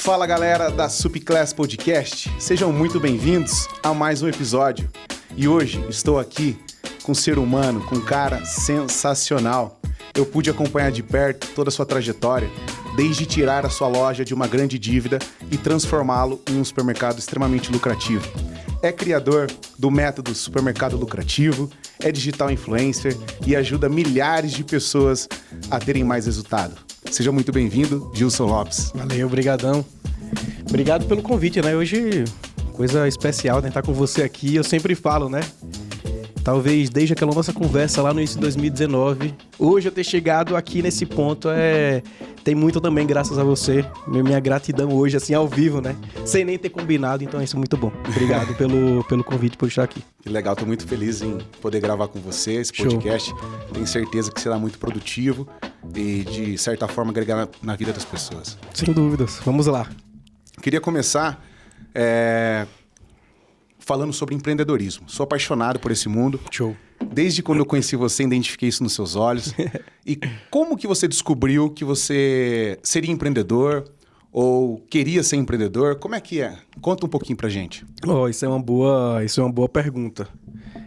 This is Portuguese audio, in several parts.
Fala galera da Subclass Podcast, sejam muito bem-vindos a mais um episódio. E hoje estou aqui com um ser humano, com um cara sensacional. Eu pude acompanhar de perto toda a sua trajetória, desde tirar a sua loja de uma grande dívida e transformá-lo em um supermercado extremamente lucrativo. É criador do método Supermercado Lucrativo, é digital influencer e ajuda milhares de pessoas a terem mais resultado. Seja muito bem-vindo, Gilson Lopes. Valeu, brigadão. Obrigado pelo convite, né? Hoje, coisa especial, né? Estar com você aqui. Eu sempre falo, né? Talvez desde aquela nossa conversa lá no início de 2019, hoje eu ter chegado aqui nesse ponto tem muito também graças a você. Minha gratidão hoje, assim, ao vivo, né? Sem nem ter combinado, então isso é muito bom. Obrigado pelo convite, por estar aqui. Que legal, tô muito feliz em poder gravar com você esse podcast. Show. Tenho certeza que será muito produtivo e, de certa forma, agregar na vida das pessoas. Sem dúvidas, vamos lá. Queria começar falando sobre empreendedorismo. Sou apaixonado por esse mundo. Show. Desde quando eu conheci você, identifiquei isso nos seus olhos. E como que você descobriu que você seria empreendedor ou queria ser empreendedor? Como é que é? Conta um pouquinho pra gente. Isso é uma boa pergunta.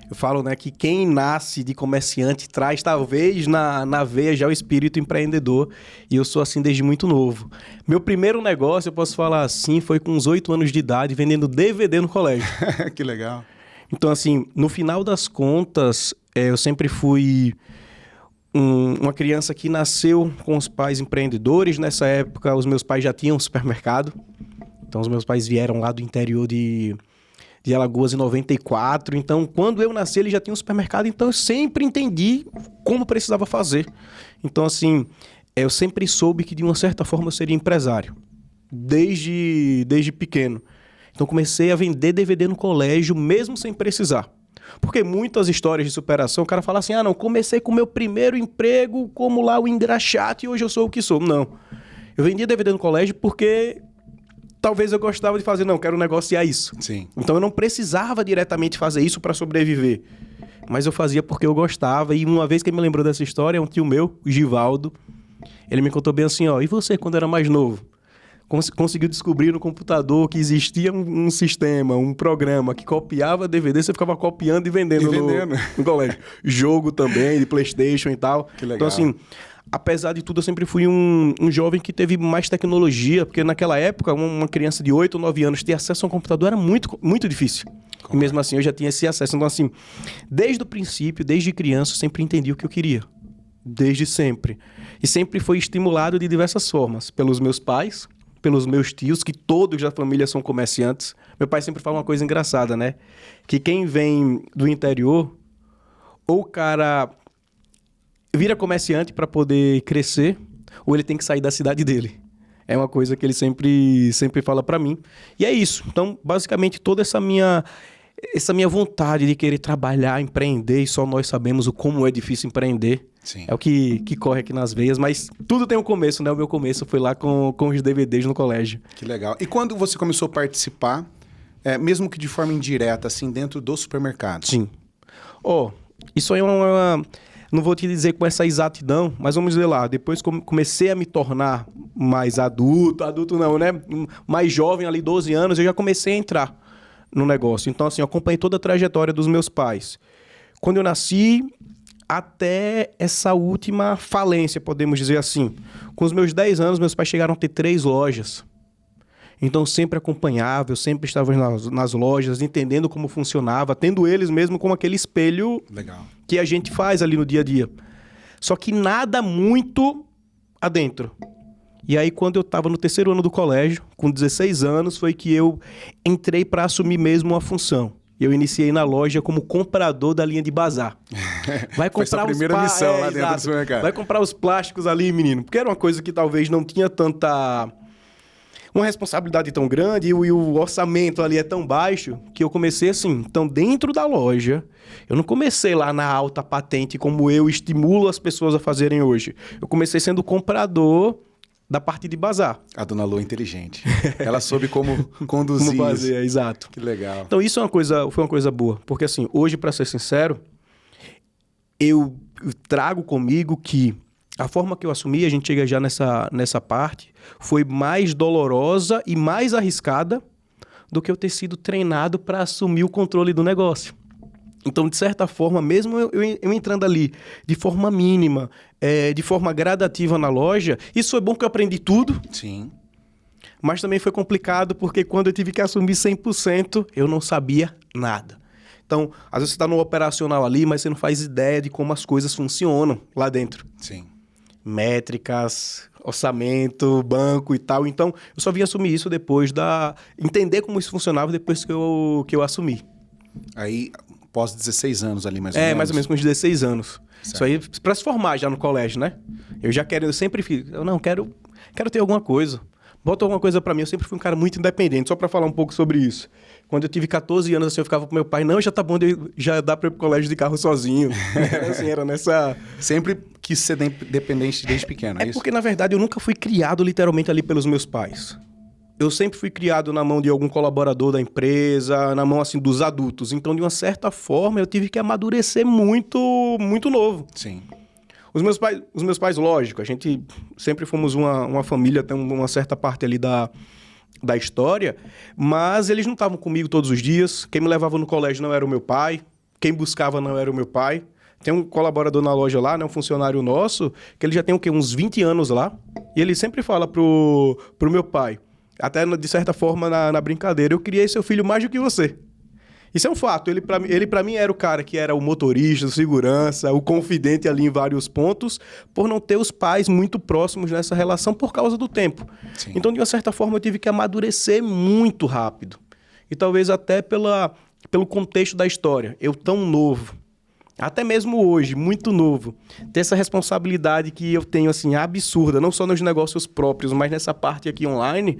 Eu falo, né, que quem nasce de comerciante traz talvez na veia já o espírito empreendedor, e eu sou assim desde muito novo. Meu primeiro negócio, eu posso falar assim, foi com uns 8 anos de idade, vendendo DVD no colégio. Que legal. Então, assim, no final das contas, eu sempre fui uma criança que nasceu com os pais empreendedores. Nessa época, os meus pais já tinham um supermercado. Então, os meus pais vieram lá do interior de Alagoas em 94, então quando eu nasci ele já tinha um supermercado, então eu sempre entendi como precisava fazer. Então assim, eu sempre soube que de uma certa forma eu seria empresário, desde pequeno. Então comecei a vender DVD no colégio mesmo sem precisar. Porque muitas histórias de superação, o cara fala assim, não, comecei com o meu primeiro emprego como lá o engraxate e hoje eu sou o que sou. Não, eu vendia DVD no colégio porque talvez eu gostava de fazer, quero negociar isso. Sim. Então eu não precisava diretamente fazer isso para sobreviver. Mas eu fazia porque eu gostava. E uma vez que ele me lembrou dessa história, um tio meu, o Givaldo, ele me contou bem assim, e você quando era mais novo? Conseguiu descobrir no computador que existia um sistema, um programa que copiava DVD, você ficava copiando e vendendo. No colégio. Jogo também, de PlayStation e tal. Que legal. Então assim, apesar de tudo, eu sempre fui um jovem que teve mais tecnologia, porque naquela época, uma criança de 8 ou 9 anos ter acesso a um computador era muito, muito difícil. E mesmo assim, eu já tinha esse acesso. Então, assim, desde o princípio, desde criança, eu sempre entendi o que eu queria. Desde sempre. E sempre foi estimulado de diversas formas. Pelos meus pais, pelos meus tios, que todos da família são comerciantes. Meu pai sempre fala uma coisa engraçada, né? Que quem vem do interior, ou o cara vira comerciante para poder crescer, ou ele tem que sair da cidade dele. É uma coisa que ele sempre fala para mim. E é isso. Então, basicamente, toda essa minha vontade de querer trabalhar, empreender, e só nós sabemos o como é difícil empreender. Sim. É o que corre aqui nas veias, mas tudo tem um começo, né? O meu começo foi lá com os DVDs no colégio. Que legal. E quando você começou a participar, mesmo que de forma indireta, assim, dentro do supermercado? Sim. Isso aí é uma... Não vou te dizer com essa exatidão, mas vamos dizer lá, depois que comecei a me tornar mais adulto não, né? Mais jovem, ali 12 anos, eu já comecei a entrar no negócio. Então, assim, eu acompanhei toda a trajetória dos meus pais. Quando eu nasci, até essa última falência, podemos dizer assim. Com os meus 10 anos, meus pais chegaram a ter 3 lojas. Então, eu sempre acompanhava, eu sempre estava nas lojas, entendendo como funcionava, tendo eles mesmo como aquele espelho. Legal. Que a gente faz ali no dia a dia. Só que nada muito adentro. E aí, quando eu estava no 3º ano do colégio, com 16 anos, foi que eu entrei para assumir mesmo uma função. Eu iniciei na loja como comprador da linha de bazar. Vai comprar foi a primeira missão lá dentro do supermercado. Vai comprar os plásticos ali, menino. Porque era uma coisa que talvez não tinha uma responsabilidade tão grande e o orçamento ali é tão baixo que eu comecei assim. Então, dentro da loja, eu não comecei lá na alta patente como eu estimulo as pessoas a fazerem hoje. Eu comecei sendo comprador da parte de bazar. A dona Lu é inteligente. Ela soube como conduzir como fazer, exato. Que legal. Então, isso foi uma coisa boa. Porque, assim, hoje, para ser sincero, eu trago comigo que A forma que eu assumi, a gente chega já nessa parte, foi mais dolorosa e mais arriscada do que eu ter sido treinado para assumir o controle do negócio. Então, de certa forma, mesmo eu entrando ali de forma mínima, de forma gradativa na loja, isso foi bom porque eu aprendi tudo. Sim. Mas também foi complicado porque quando eu tive que assumir 100%, eu não sabia nada. Então, às vezes você está no operacional ali, mas você não faz ideia de como as coisas funcionam lá dentro. Sim. Métricas, orçamento, banco e tal. Então, eu só vim assumir isso depois entender como isso funcionava depois que eu assumi. Aí, pós 16 anos ali, mais ou menos? Mais ou menos com uns 16 anos. Certo. Isso aí para se formar já no colégio, né? Eu sempre fiz, quero ter alguma coisa. Bota alguma coisa pra mim. Eu sempre fui um cara muito independente, só pra falar um pouco sobre isso. Quando eu tive 14 anos, assim, eu ficava com meu pai, não, já tá bom, já dá pra ir pro colégio de carro sozinho. Era nessa... Sempre quis ser dependente desde pequeno, é isso? Porque, na verdade, eu nunca fui criado literalmente ali pelos meus pais. Eu sempre fui criado na mão de algum colaborador da empresa, na mão, assim, dos adultos. Então, de uma certa forma, eu tive que amadurecer muito, muito novo. Sim. Os meus pais, lógico, a gente sempre fomos uma família, tem uma certa parte ali da história, mas eles não estavam comigo todos os dias. Quem me levava no colégio não era o meu pai, quem buscava não era o meu pai. Tem um colaborador na loja lá, né, um funcionário nosso, que ele já tem uns 20 anos lá, e ele sempre fala pro meu pai, até de certa forma na brincadeira, eu criei seu filho mais do que você. Isso é um fato. Ele pra mim era o cara que era o motorista, o segurança, o confidente ali em vários pontos, por não ter os pais muito próximos nessa relação por causa do tempo. Sim. Então, de uma certa forma, eu tive que amadurecer muito rápido. E talvez até pelo contexto da história. Eu tão novo, até mesmo hoje, muito novo, ter essa responsabilidade que eu tenho, assim, absurda, não só nos negócios próprios, mas nessa parte aqui online,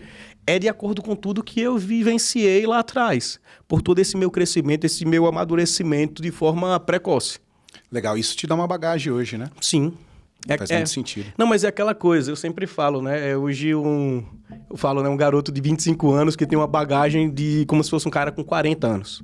é de acordo com tudo que eu vivenciei lá atrás, por todo esse meu crescimento, esse meu amadurecimento de forma precoce. Legal, isso te dá uma bagagem hoje, né? Sim. Faz muito sentido. Não, mas é aquela coisa, eu sempre falo, né? Hoje eu falo, né? Um garoto de 25 anos que tem uma bagagem de como se fosse um cara com 40 anos.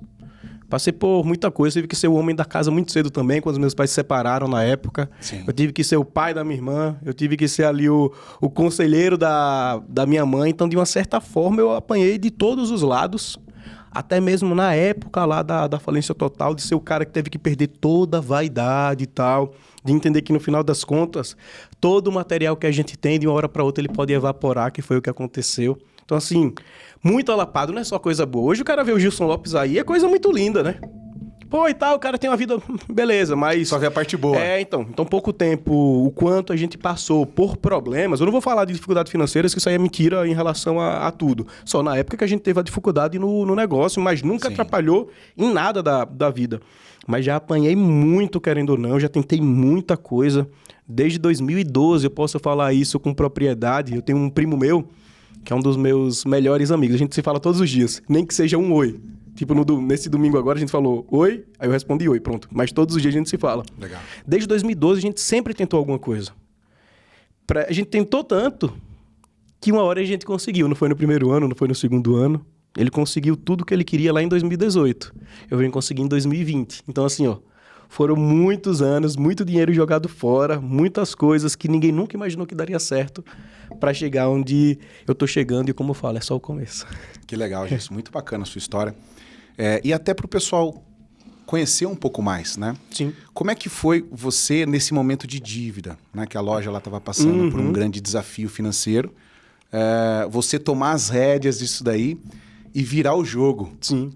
Passei por muita coisa, tive que ser o homem da casa muito cedo também, quando os meus pais se separaram na época. Sim. Eu tive que ser o pai da minha irmã, eu tive que ser ali o conselheiro da minha mãe. Então, de uma certa forma, eu apanhei de todos os lados, até mesmo na época lá da falência total, de ser o cara que teve que perder toda a vaidade e tal, de entender que no final das contas, todo o material que a gente tem, de uma hora para outra, ele pode evaporar, que foi o que aconteceu. Então, assim, muito alapado, não é só coisa boa. Hoje o cara vê o Gilson Lopes aí, é coisa muito linda, né? Pô, e tal, o cara tem uma vida... Beleza, mas... Só vê a parte boa. Então pouco tempo, o quanto a gente passou por problemas... Eu não vou falar de dificuldades financeiras, que isso aí é mentira em relação a tudo. Só na época que a gente teve a dificuldade no negócio, mas nunca Sim. atrapalhou em nada da vida. Mas já apanhei muito, querendo ou não, já tentei muita coisa. Desde 2012, eu posso falar isso com propriedade. Eu tenho um primo meu, que é um dos meus melhores amigos. A gente se fala todos os dias, nem que seja um oi. Tipo, nesse domingo agora a gente falou oi, aí eu respondi oi, pronto. Mas todos os dias a gente se fala. Legal. Desde 2012 a gente sempre tentou alguma coisa. A gente tentou tanto que uma hora a gente conseguiu. Não foi no primeiro ano, não foi no segundo ano. Ele conseguiu tudo que ele queria lá em 2018. Eu venho conseguir em 2020. Então, assim, ó, foram muitos anos, muito dinheiro jogado fora, muitas coisas que ninguém nunca imaginou que daria certo para chegar onde eu tô chegando. E como eu falo, é só o começo. Que legal, gente. Muito bacana a sua história. E até para o pessoal conhecer um pouco mais, né? Sim. Como é que foi você nesse momento de dívida, né? Que a loja lá estava passando por um grande desafio financeiro. Você tomar as rédeas disso daí e virar o jogo. Sim.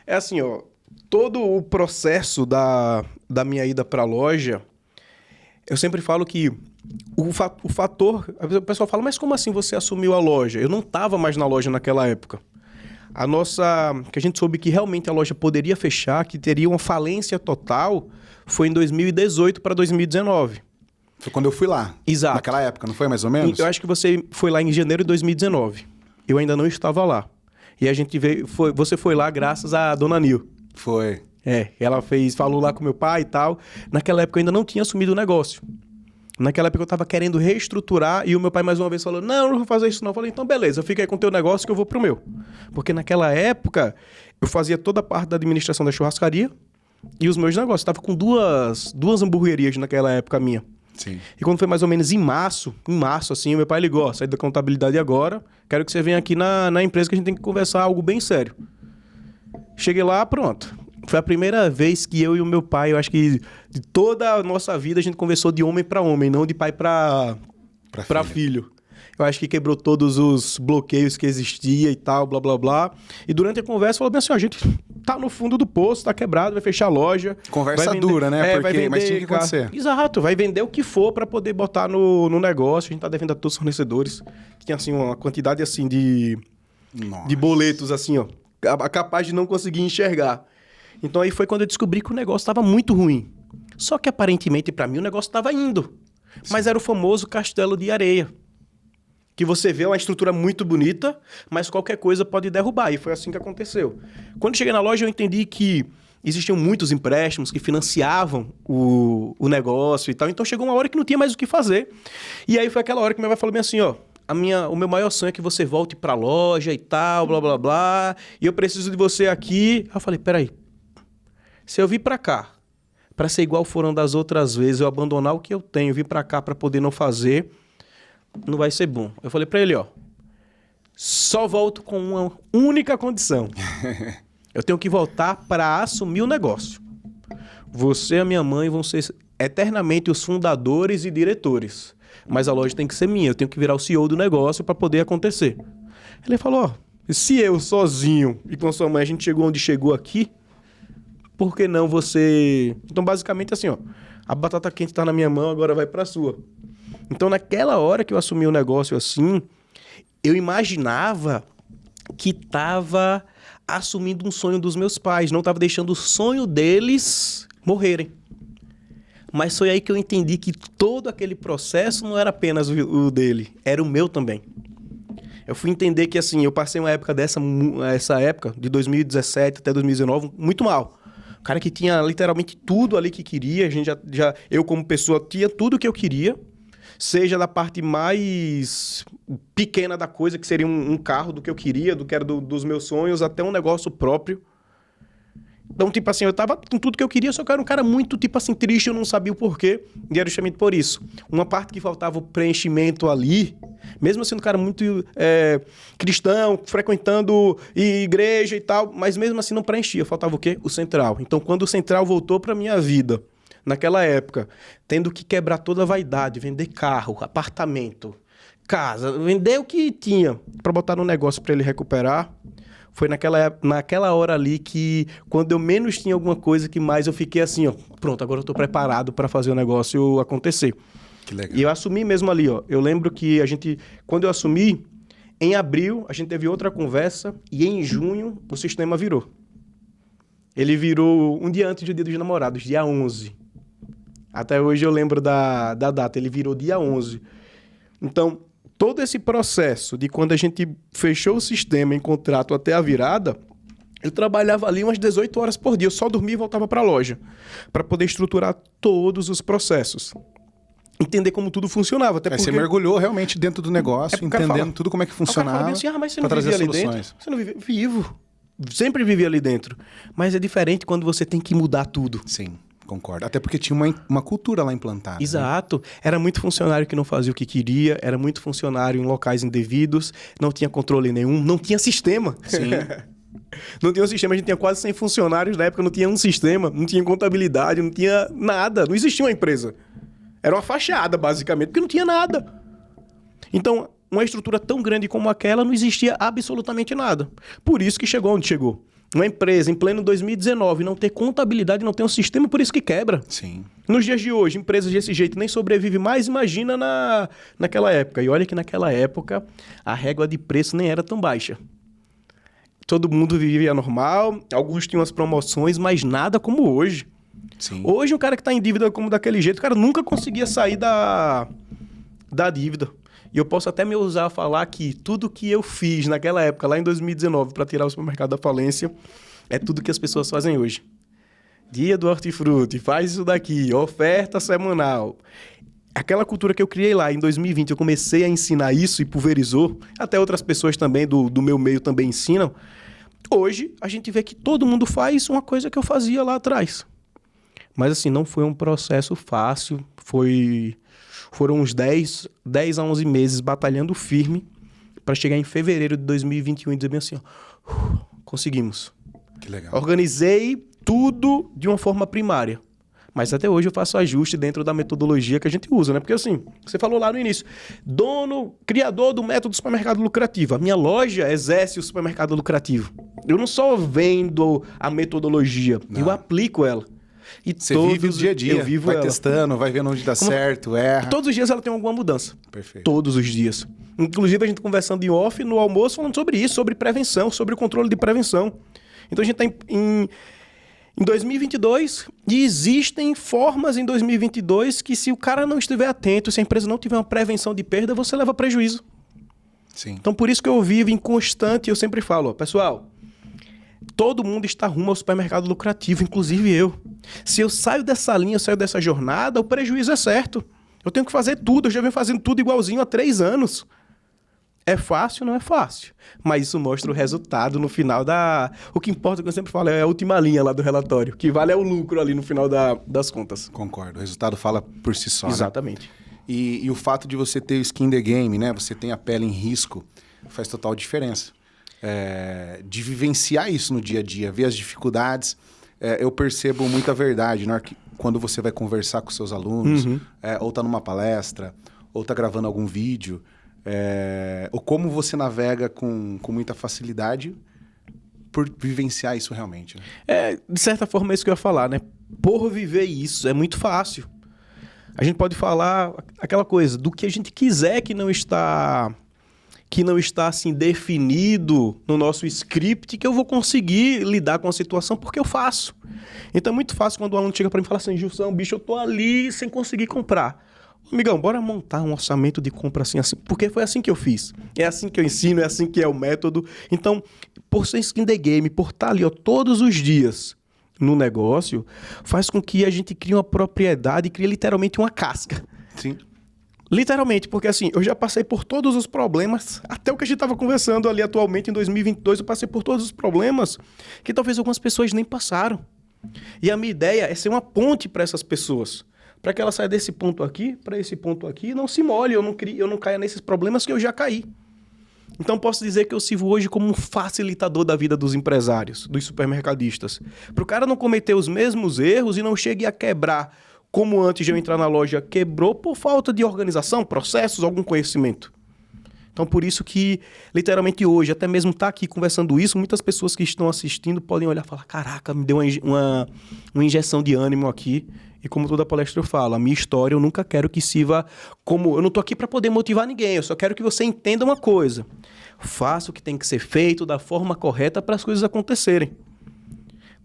É assim, ó, todo o processo da minha ida para a loja, eu sempre falo que o fator... O pessoal fala, mas como assim você assumiu a loja? Eu não estava mais na loja naquela época. Que a gente soube que realmente a loja poderia fechar, que teria uma falência total, foi em 2018 para 2019. Foi quando eu fui lá. Exato. Naquela época, não foi mais ou menos? Eu acho que você foi lá em janeiro de 2019. Eu ainda não estava lá. E a gente você foi lá graças à dona Nil. Foi. Ela falou lá com meu pai e tal. Naquela época eu ainda não tinha assumido o negócio. Naquela época eu estava querendo reestruturar e o meu pai mais uma vez falou, não vou fazer isso não. Eu falei, então beleza, fica aí com o teu negócio que eu vou pro meu. Porque naquela época eu fazia toda a parte da administração da churrascaria e os meus negócios. Estava com duas hamburguerias naquela época minha. Sim. E quando foi mais ou menos em março assim, o meu pai ligou, ó, saí da contabilidade agora, quero que você venha aqui na empresa que a gente tem que conversar algo bem sério. Cheguei lá, pronto. Foi a primeira vez que eu e o meu pai, eu acho que de toda a nossa vida, a gente conversou de homem para homem, não de pai para filho. Eu acho que quebrou todos os bloqueios que existia e tal, blá, blá, blá. E durante a conversa, falou bem assim, ó, a gente tá no fundo do poço, tá quebrado, vai fechar a loja. Conversa dura, né? Porque, vai vender, mas tinha que acontecer. Exato, vai vender o que for para poder botar no negócio. A gente tá devendo a todos os fornecedores. Tinha, assim, uma quantidade, assim, de boletos, assim, ó, capaz de não conseguir enxergar. Então aí foi quando eu descobri que o negócio estava muito ruim. Só que aparentemente para mim o negócio estava indo. Sim. Mas era o famoso castelo de areia. Que você vê uma estrutura muito bonita, mas qualquer coisa pode derrubar. E foi assim que aconteceu. Quando cheguei na loja eu entendi que existiam muitos empréstimos que financiavam o negócio e tal. Então chegou uma hora que não tinha mais o que fazer. E aí foi aquela hora que meu pai falou bem assim, ó, o meu maior sonho é que você volte para a loja e tal, blá, blá, blá. E eu preciso de você aqui. Eu falei, peraí. Se eu vir para cá, para ser igual foram das outras vezes, eu abandonar o que eu tenho, vir para cá para poder não fazer, não vai ser bom. Eu falei para ele, ó, só volto com uma única condição. Eu tenho que voltar para assumir o negócio. Você e a minha mãe vão ser eternamente os fundadores e diretores. Mas a loja tem que ser minha, eu tenho que virar o CEO do negócio para poder acontecer. Ele falou, ó, se eu sozinho e com a sua mãe a gente chegou onde chegou aqui, por que não você... Então, basicamente, assim, ó, a batata quente tá na minha mão, agora vai pra sua. Então, naquela hora que eu assumi o negócio assim, eu imaginava que tava assumindo um sonho dos meus pais, não tava deixando o sonho deles morrerem. Mas foi aí que eu entendi que todo aquele processo não era apenas o dele, era o meu também. Eu fui entender que, assim, eu passei uma época essa época, de 2017 até 2019, muito mal. Cara que tinha literalmente tudo ali que queria, a gente eu como pessoa tinha tudo que eu queria, seja da parte mais pequena da coisa, que seria um carro do que eu queria, do que era dos meus sonhos, até um negócio próprio. Então, tipo assim, eu tava com tudo que eu queria, só que eu era um cara muito, tipo assim, triste, eu não sabia o porquê, e era justamente por isso. Uma parte que faltava o preenchimento ali, mesmo sendo um cara muito cristão, frequentando igreja e tal, mas mesmo assim não preenchia, faltava o quê? O central. Então, quando o central voltou pra minha vida, naquela época, tendo que quebrar toda a vaidade, vender carro, apartamento, casa, vender o que tinha pra botar no negócio pra ele recuperar, foi naquela hora ali que, quando eu menos tinha alguma coisa, que mais eu fiquei assim, ó, pronto, agora eu tô preparado para fazer o negócio acontecer. Que legal. E eu assumi mesmo ali, ó. Eu lembro que quando eu assumi, em abril, a gente teve outra conversa e em junho o sistema virou. Ele virou um dia antes do Dia dos Namorados, dia 11. Até hoje eu lembro da data, ele virou dia 11. Então, todo esse processo de quando a gente fechou o sistema em contrato até a virada, eu trabalhava ali umas 18 horas por dia. Eu só dormia e voltava para a loja para poder estruturar todos os processos. Entender como tudo funcionava. Até porque... Você mergulhou realmente dentro do negócio, entendendo tudo como é que funcionava. O cara fala assim, mas você não vivia ali dentro? Você não vivia? Vivo. Sempre vivi ali dentro. Mas é diferente quando você tem que mudar tudo. Sim. Concordo. Até porque tinha uma cultura lá implantada. Exato. Né? Era muito funcionário que não fazia o que queria, era muito funcionário em locais indevidos, não tinha controle nenhum, não tinha sistema. Sim. Não tinha um sistema, a gente tinha quase 100 funcionários, na época não tinha um sistema, não tinha contabilidade, não tinha nada, não existia uma empresa. Era uma fachada, basicamente, porque não tinha nada. Então, uma estrutura tão grande como aquela, não existia absolutamente nada. Por isso que chegou onde chegou. Uma empresa em pleno 2019 não ter contabilidade, não ter um sistema, por isso que quebra. Sim. Nos dias de hoje, empresas desse jeito nem sobrevivem mais, imagina naquela época. E olha que naquela época a régua de preço nem era tão baixa. Todo mundo vivia normal, alguns tinham as promoções, mas nada como hoje. Sim. Hoje um cara que está em dívida como daquele jeito, o cara nunca conseguia sair da dívida. E eu posso até me ousar a falar que tudo que eu fiz naquela época, lá em 2019, para tirar o supermercado da falência, é tudo que as pessoas fazem hoje. Dia do hortifruti, faz isso daqui, oferta semanal. Aquela cultura que eu criei lá em 2020, eu comecei a ensinar isso e pulverizou. Até outras pessoas também do meu meio também ensinam. Hoje, a gente vê que todo mundo faz uma coisa que eu fazia lá atrás. Mas assim, não foi um processo fácil, foi Foram uns 10 a 11 meses batalhando firme para chegar em fevereiro de 2021 e dizer bem assim, ó, conseguimos. Que legal. Organizei tudo de uma forma primária. Mas até hoje eu faço ajuste dentro da metodologia que a gente usa, né? Porque assim, você falou lá no início, criador do método supermercado lucrativo. A minha loja exerce o supermercado lucrativo. Eu não só vendo a metodologia, eu aplico ela. E você vive o dia a dia, eu vivo vai ela. testando, vai vendo onde dá certo, erra. E todos os dias ela tem alguma mudança. Perfeito. Todos os dias. Inclusive a gente conversando em off, no almoço, falando sobre isso, sobre prevenção, sobre o controle de prevenção. Então a gente está em 2022 e existem formas em 2022 que se o cara não estiver atento, se a empresa não tiver uma prevenção de perda, você leva prejuízo. Sim. Então por isso que eu vivo em constante, eu sempre falo, ó, pessoal, todo mundo está rumo ao supermercado lucrativo, inclusive eu. Se eu saio dessa linha, eu saio dessa jornada, o prejuízo é certo. Eu tenho que fazer tudo, eu já venho fazendo tudo igualzinho há 3 anos. É fácil? Não é fácil. Mas isso mostra o resultado no final da... O que importa, que eu sempre falo, é a última linha lá do relatório. O que vale é o lucro ali no final das contas. Concordo. O resultado fala por si só. Exatamente. Né? E o fato de você ter o skin in the game, né? Você tem a pele em risco, faz total diferença. De vivenciar isso no dia a dia, ver as dificuldades. Eu percebo muita verdade, né? Quando você vai conversar com seus alunos, ou tá numa palestra, ou tá gravando algum vídeo... ou como você navega com muita facilidade por vivenciar isso realmente. Né? De certa forma é isso que eu ia falar, né? Por viver isso, é muito fácil. A gente pode falar aquela coisa, do que a gente quiser que não está assim definido no nosso script, que eu vou conseguir lidar com a situação porque eu faço. Então é muito fácil quando o aluno chega para mim e fala assim, Gilson, bicho, eu tô ali sem conseguir comprar. Amigão, bora montar um orçamento de compra assim, porque foi assim que eu fiz. É assim que eu ensino, é assim que é o método. Então, por ser skin the game, por estar ali todos os dias no negócio, faz com que a gente crie uma propriedade, crie literalmente uma casca. Sim. Literalmente, porque assim, eu já passei por todos os problemas, até o que a gente estava conversando ali atualmente em 2022, eu passei por todos os problemas que talvez algumas pessoas nem passaram. E a minha ideia é ser uma ponte para essas pessoas. Para que ela saia desse ponto aqui, para esse ponto aqui, não se molhe, eu não caia nesses problemas que eu já caí. Então posso dizer que eu sirvo hoje como um facilitador da vida dos empresários, dos supermercadistas. Para o cara não cometer os mesmos erros e não chegue a quebrar, como antes de eu entrar na loja, quebrou por falta de organização, processos, algum conhecimento. Então por isso que, literalmente hoje, até mesmo estar aqui conversando isso, muitas pessoas que estão assistindo podem olhar e falar, caraca, me deu uma injeção de ânimo aqui. E como toda palestra eu falo, a minha história eu nunca quero que sirva como... Eu não tô aqui para poder motivar ninguém, eu só quero que você entenda uma coisa. Faça o que tem que ser feito da forma correta para as coisas acontecerem.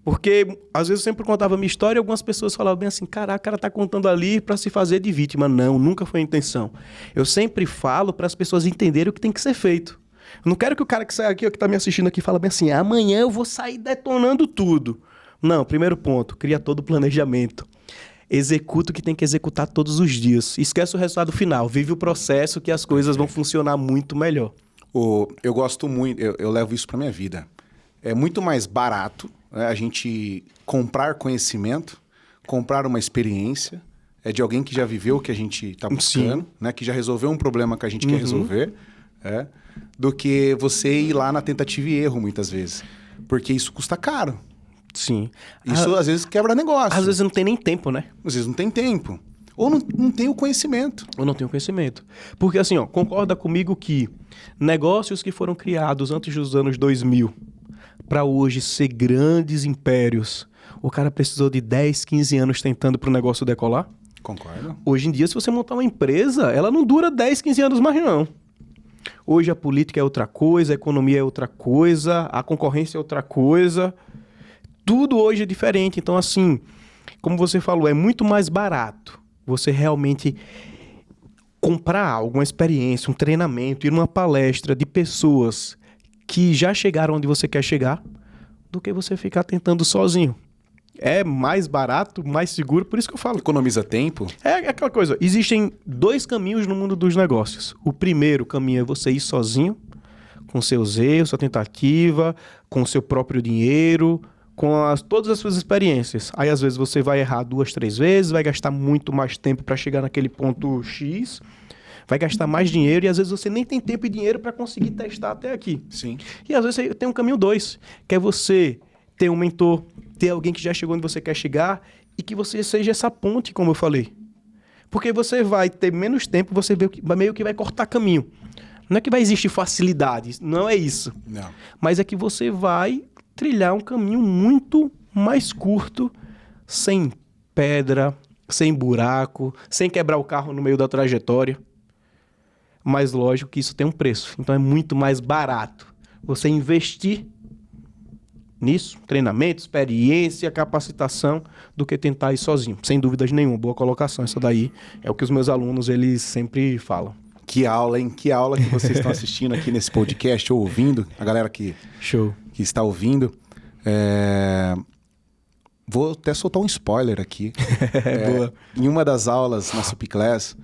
Porque, às vezes, eu sempre contava a minha história e algumas pessoas falavam bem assim, caraca, o cara tá contando ali para se fazer de vítima. Não, nunca foi a intenção. Eu sempre falo para as pessoas entenderem o que tem que ser feito. Eu não quero que o cara que sai aqui, que tá me assistindo aqui, fala bem assim, amanhã eu vou sair detonando tudo. Não, primeiro ponto, cria todo o planejamento. Executa o que tem que executar todos os dias. Esquece o resultado final. Vive o processo que as coisas vão funcionar muito melhor. Eu gosto muito, eu levo isso para minha vida. É muito mais barato, né, a gente comprar conhecimento, comprar uma experiência de alguém que já viveu o que a gente está buscando, né, que já resolveu um problema que a gente quer resolver, do que você ir lá na tentativa e erro muitas vezes. Porque isso custa caro. Sim. Isso às vezes quebra negócio. Às vezes não tem nem tempo, né? Às vezes não tem tempo. Ou não tem o conhecimento. Ou não tem o conhecimento. Porque assim, ó, concorda comigo que negócios que foram criados antes dos anos 2000 para hoje ser grandes impérios, o cara precisou de 10, 15 anos tentando para o negócio decolar? Concordo. Hoje em dia, se você montar uma empresa, ela não dura 10, 15 anos mais não. Hoje a política é outra coisa, a economia é outra coisa, a concorrência é outra coisa. Tudo hoje é diferente. Então, assim, como você falou, é muito mais barato você realmente comprar algo, uma experiência, um treinamento, ir numa palestra de pessoas que já chegaram onde você quer chegar, do que você ficar tentando sozinho. É mais barato, mais seguro, por isso que eu falo. Economiza tempo. É aquela coisa, existem 2 caminhos no mundo dos negócios. O primeiro caminho é você ir sozinho, com seus erros, sua tentativa, com seu próprio dinheiro, com todas as suas experiências. Aí, às vezes, você vai errar 2, 3 vezes, vai gastar muito mais tempo para chegar naquele ponto X, vai gastar mais dinheiro e, às vezes, você nem tem tempo e dinheiro para conseguir testar até aqui. Sim. E, às vezes, você tem um caminho 2, que é você ter um mentor, ter alguém que já chegou onde você quer chegar e que você seja essa ponte, como eu falei. Porque você vai ter menos tempo, você meio que vai cortar caminho. Não é que vai existir facilidade, não é isso. Não. Mas é que você vai trilhar um caminho muito mais curto, sem pedra, sem buraco, sem quebrar o carro no meio da trajetória. Mas lógico que isso tem um preço. Então é muito mais barato você investir nisso, treinamento, experiência, capacitação, do que tentar ir sozinho. Sem dúvidas nenhuma, boa colocação. Essa daí é o que os meus alunos, eles sempre falam. Que aula, hein? Que aula que vocês estão assistindo aqui nesse podcast, ou ouvindo, a galera que está ouvindo. Vou até soltar um spoiler aqui. Boa. Em uma das aulas na Supiclass,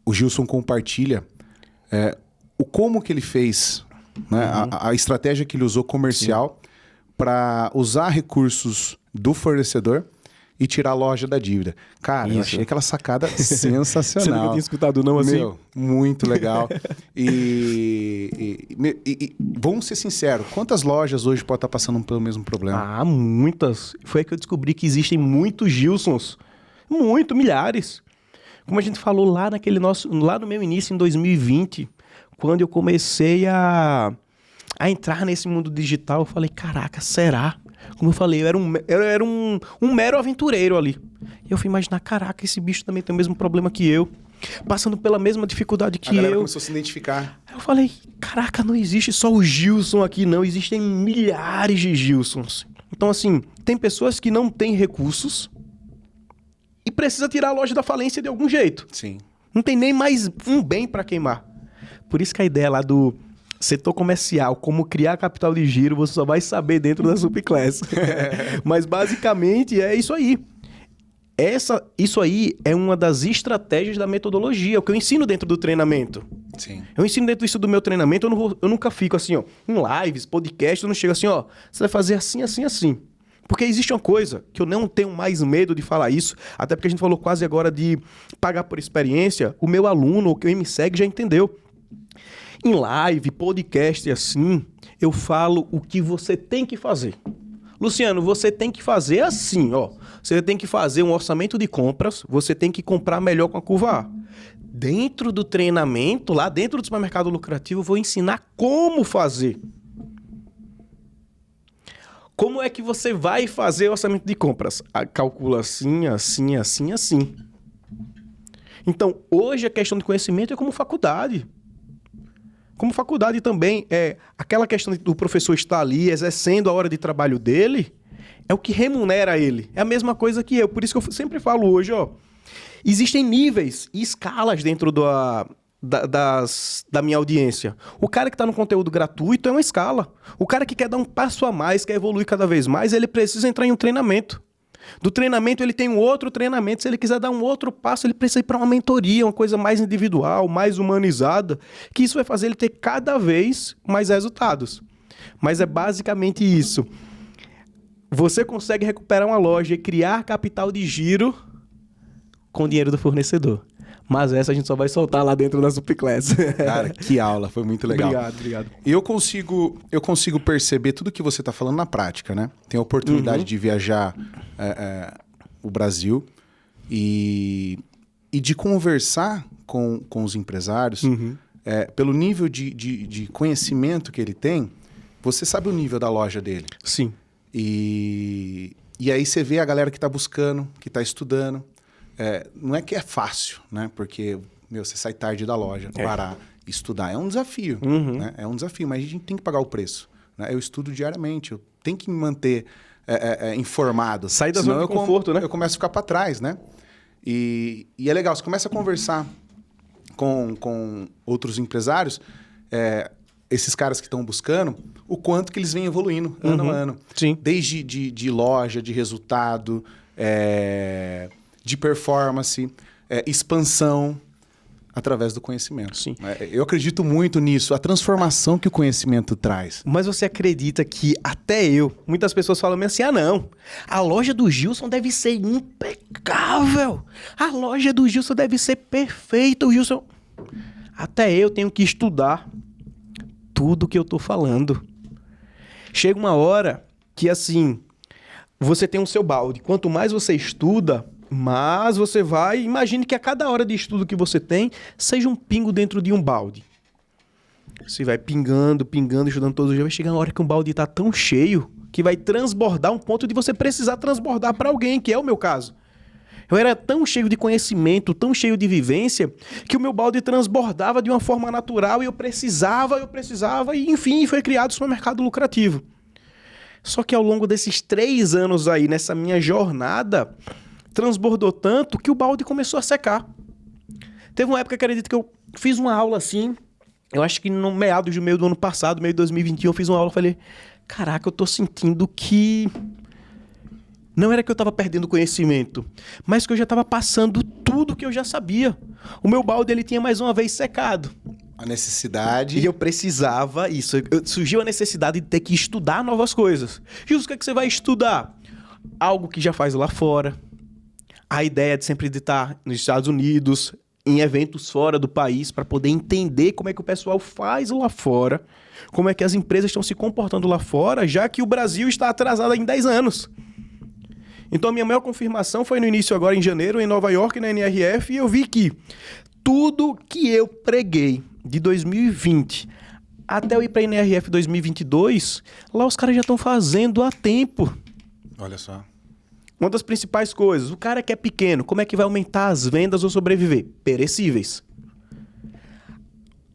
o Gilson compartilha o como que ele fez, né? A estratégia que ele usou comercial para usar recursos do fornecedor e tirar a loja da dívida. Cara, eu achei aquela sacada sensacional. Você nunca tinha escutado não assim? Meu, muito legal. E vamos ser sinceros, quantas lojas hoje podem estar passando pelo mesmo problema? Ah, muitas. Foi aí que eu descobri que existem muitos Gilsons. Milhares. Como a gente falou lá no meu início, em 2020, quando eu comecei a entrar nesse mundo digital, eu falei, caraca, será? Como eu falei, eu era um mero aventureiro ali. E eu fui imaginar, caraca, esse bicho também tem o mesmo problema que eu, passando pela mesma dificuldade que eu. A galera começou a se identificar. Eu falei, caraca, não existe só o Gilson aqui, não. Existem milhares de Gilsons. Então, assim, tem pessoas que não têm recursos e precisa tirar a loja da falência de algum jeito. Sim. Não tem nem mais um bem para queimar. Por isso que a ideia lá do setor comercial, como criar capital de giro, você só vai saber dentro da Supiclass. Mas basicamente é isso aí. Isso aí é uma das estratégias da metodologia, o que eu ensino dentro do treinamento. Sim. Eu ensino dentro disso do meu treinamento, eu nunca fico assim, ó, em lives, podcast, eu não chego assim, ó, você vai fazer assim, assim, assim. Porque existe uma coisa que eu não tenho mais medo de falar isso, até porque a gente falou quase agora de pagar por experiência, o meu aluno, ou quem me segue, já entendeu. Em live, podcast assim, eu falo o que você tem que fazer. Luciano, você tem que fazer assim, ó. Você tem que fazer um orçamento de compras, você tem que comprar melhor com a curva A. Dentro do treinamento, lá dentro do supermercado lucrativo, eu vou ensinar como fazer. Como é que você vai fazer o orçamento de compras? Calcula assim, assim, assim, assim. Então, hoje a questão de conhecimento é como faculdade. Como faculdade também, aquela questão do professor estar ali exercendo a hora de trabalho dele, é o que remunera ele. É a mesma coisa que eu. Por isso que eu sempre falo hoje, ó. Existem níveis e escalas dentro da minha audiência. O cara que está no conteúdo gratuito é uma escala. O cara que quer dar um passo a mais, quer evoluir cada vez mais, ele precisa entrar em um treinamento. Do treinamento ele tem um outro treinamento. Se ele quiser dar um outro passo, ele precisa ir para uma mentoria, uma coisa mais individual, mais humanizada, que isso vai fazer ele ter cada vez mais resultados. Mas é basicamente isso. Você consegue recuperar uma loja e criar capital de giro com o dinheiro do fornecedor. Mas essa a gente só vai soltar lá dentro da Supiclass. Cara, que aula, foi muito legal. Obrigado. E eu consigo perceber tudo que você está falando na prática, né? Tenho a oportunidade de viajar o Brasil e de conversar com os empresários. Pelo nível de conhecimento que ele tem, você sabe o nível da loja dele. Sim. E aí você vê a galera que está buscando, que está estudando. Não é que é fácil, né? Porque, você sai tarde da loja, parar, estudar. É um desafio, né? É um desafio, mas a gente tem que pagar o preço. Né? Eu estudo diariamente, eu tenho que me manter informado. Sair da zona de conforto, né? Eu começo a ficar para trás, né? E é legal, você começa a conversar com outros empresários, esses caras que estão buscando, o quanto que eles vêm evoluindo ano a ano. Sim. Desde de loja, de resultado, de performance, expansão. Através do conhecimento. Sim. Eu acredito muito nisso, a transformação que o conhecimento traz. Mas você acredita que até eu, muitas pessoas falam assim, não, a loja do Gilson deve ser impecável, a loja do Gilson deve ser perfeita, o Gilson... Até eu tenho que estudar tudo que eu tô falando. Chega uma hora que, assim, você tem o seu balde. Quanto mais você estuda, mais você vai... Imagine que a cada hora de estudo que você tem, seja um pingo dentro de um balde. Você vai pingando, estudando todos os dias. Vai chegar uma hora que um balde tá tão cheio que vai transbordar um ponto de você precisar transbordar para alguém, que é o meu caso. Eu era tão cheio de conhecimento, tão cheio de vivência, que o meu balde transbordava de uma forma natural e eu precisava, e enfim, foi criado o supermercado lucrativo. Só que ao longo desses 3 anos aí, nessa minha jornada, transbordou tanto que o balde começou a secar. Teve uma época que acredito que eu fiz uma aula assim, eu acho que no meio do ano passado, meio de 2021, eu fiz uma aula e falei, caraca, eu tô sentindo que... Não era que eu estava perdendo conhecimento, mas que eu já estava passando tudo que eu já sabia. O meu balde, ele tinha mais uma vez secado. A necessidade... E eu precisava isso. Surgiu a necessidade de ter que estudar novas coisas. Justo, o que é que você vai estudar? Algo que já faz lá fora. A ideia de sempre estar nos Estados Unidos, em eventos fora do país, para poder entender como é que o pessoal faz lá fora, como é que as empresas estão se comportando lá fora, já que o Brasil está atrasado em 10 anos. Então, a minha maior confirmação foi no início agora, em janeiro, em Nova York, na NRF, e eu vi que tudo que eu preguei de 2020 até eu ir para a NRF 2022, lá os caras já estão fazendo há tempo. Olha só. Uma das principais coisas, o cara que é pequeno, como é que vai aumentar as vendas ou sobreviver? Perecíveis.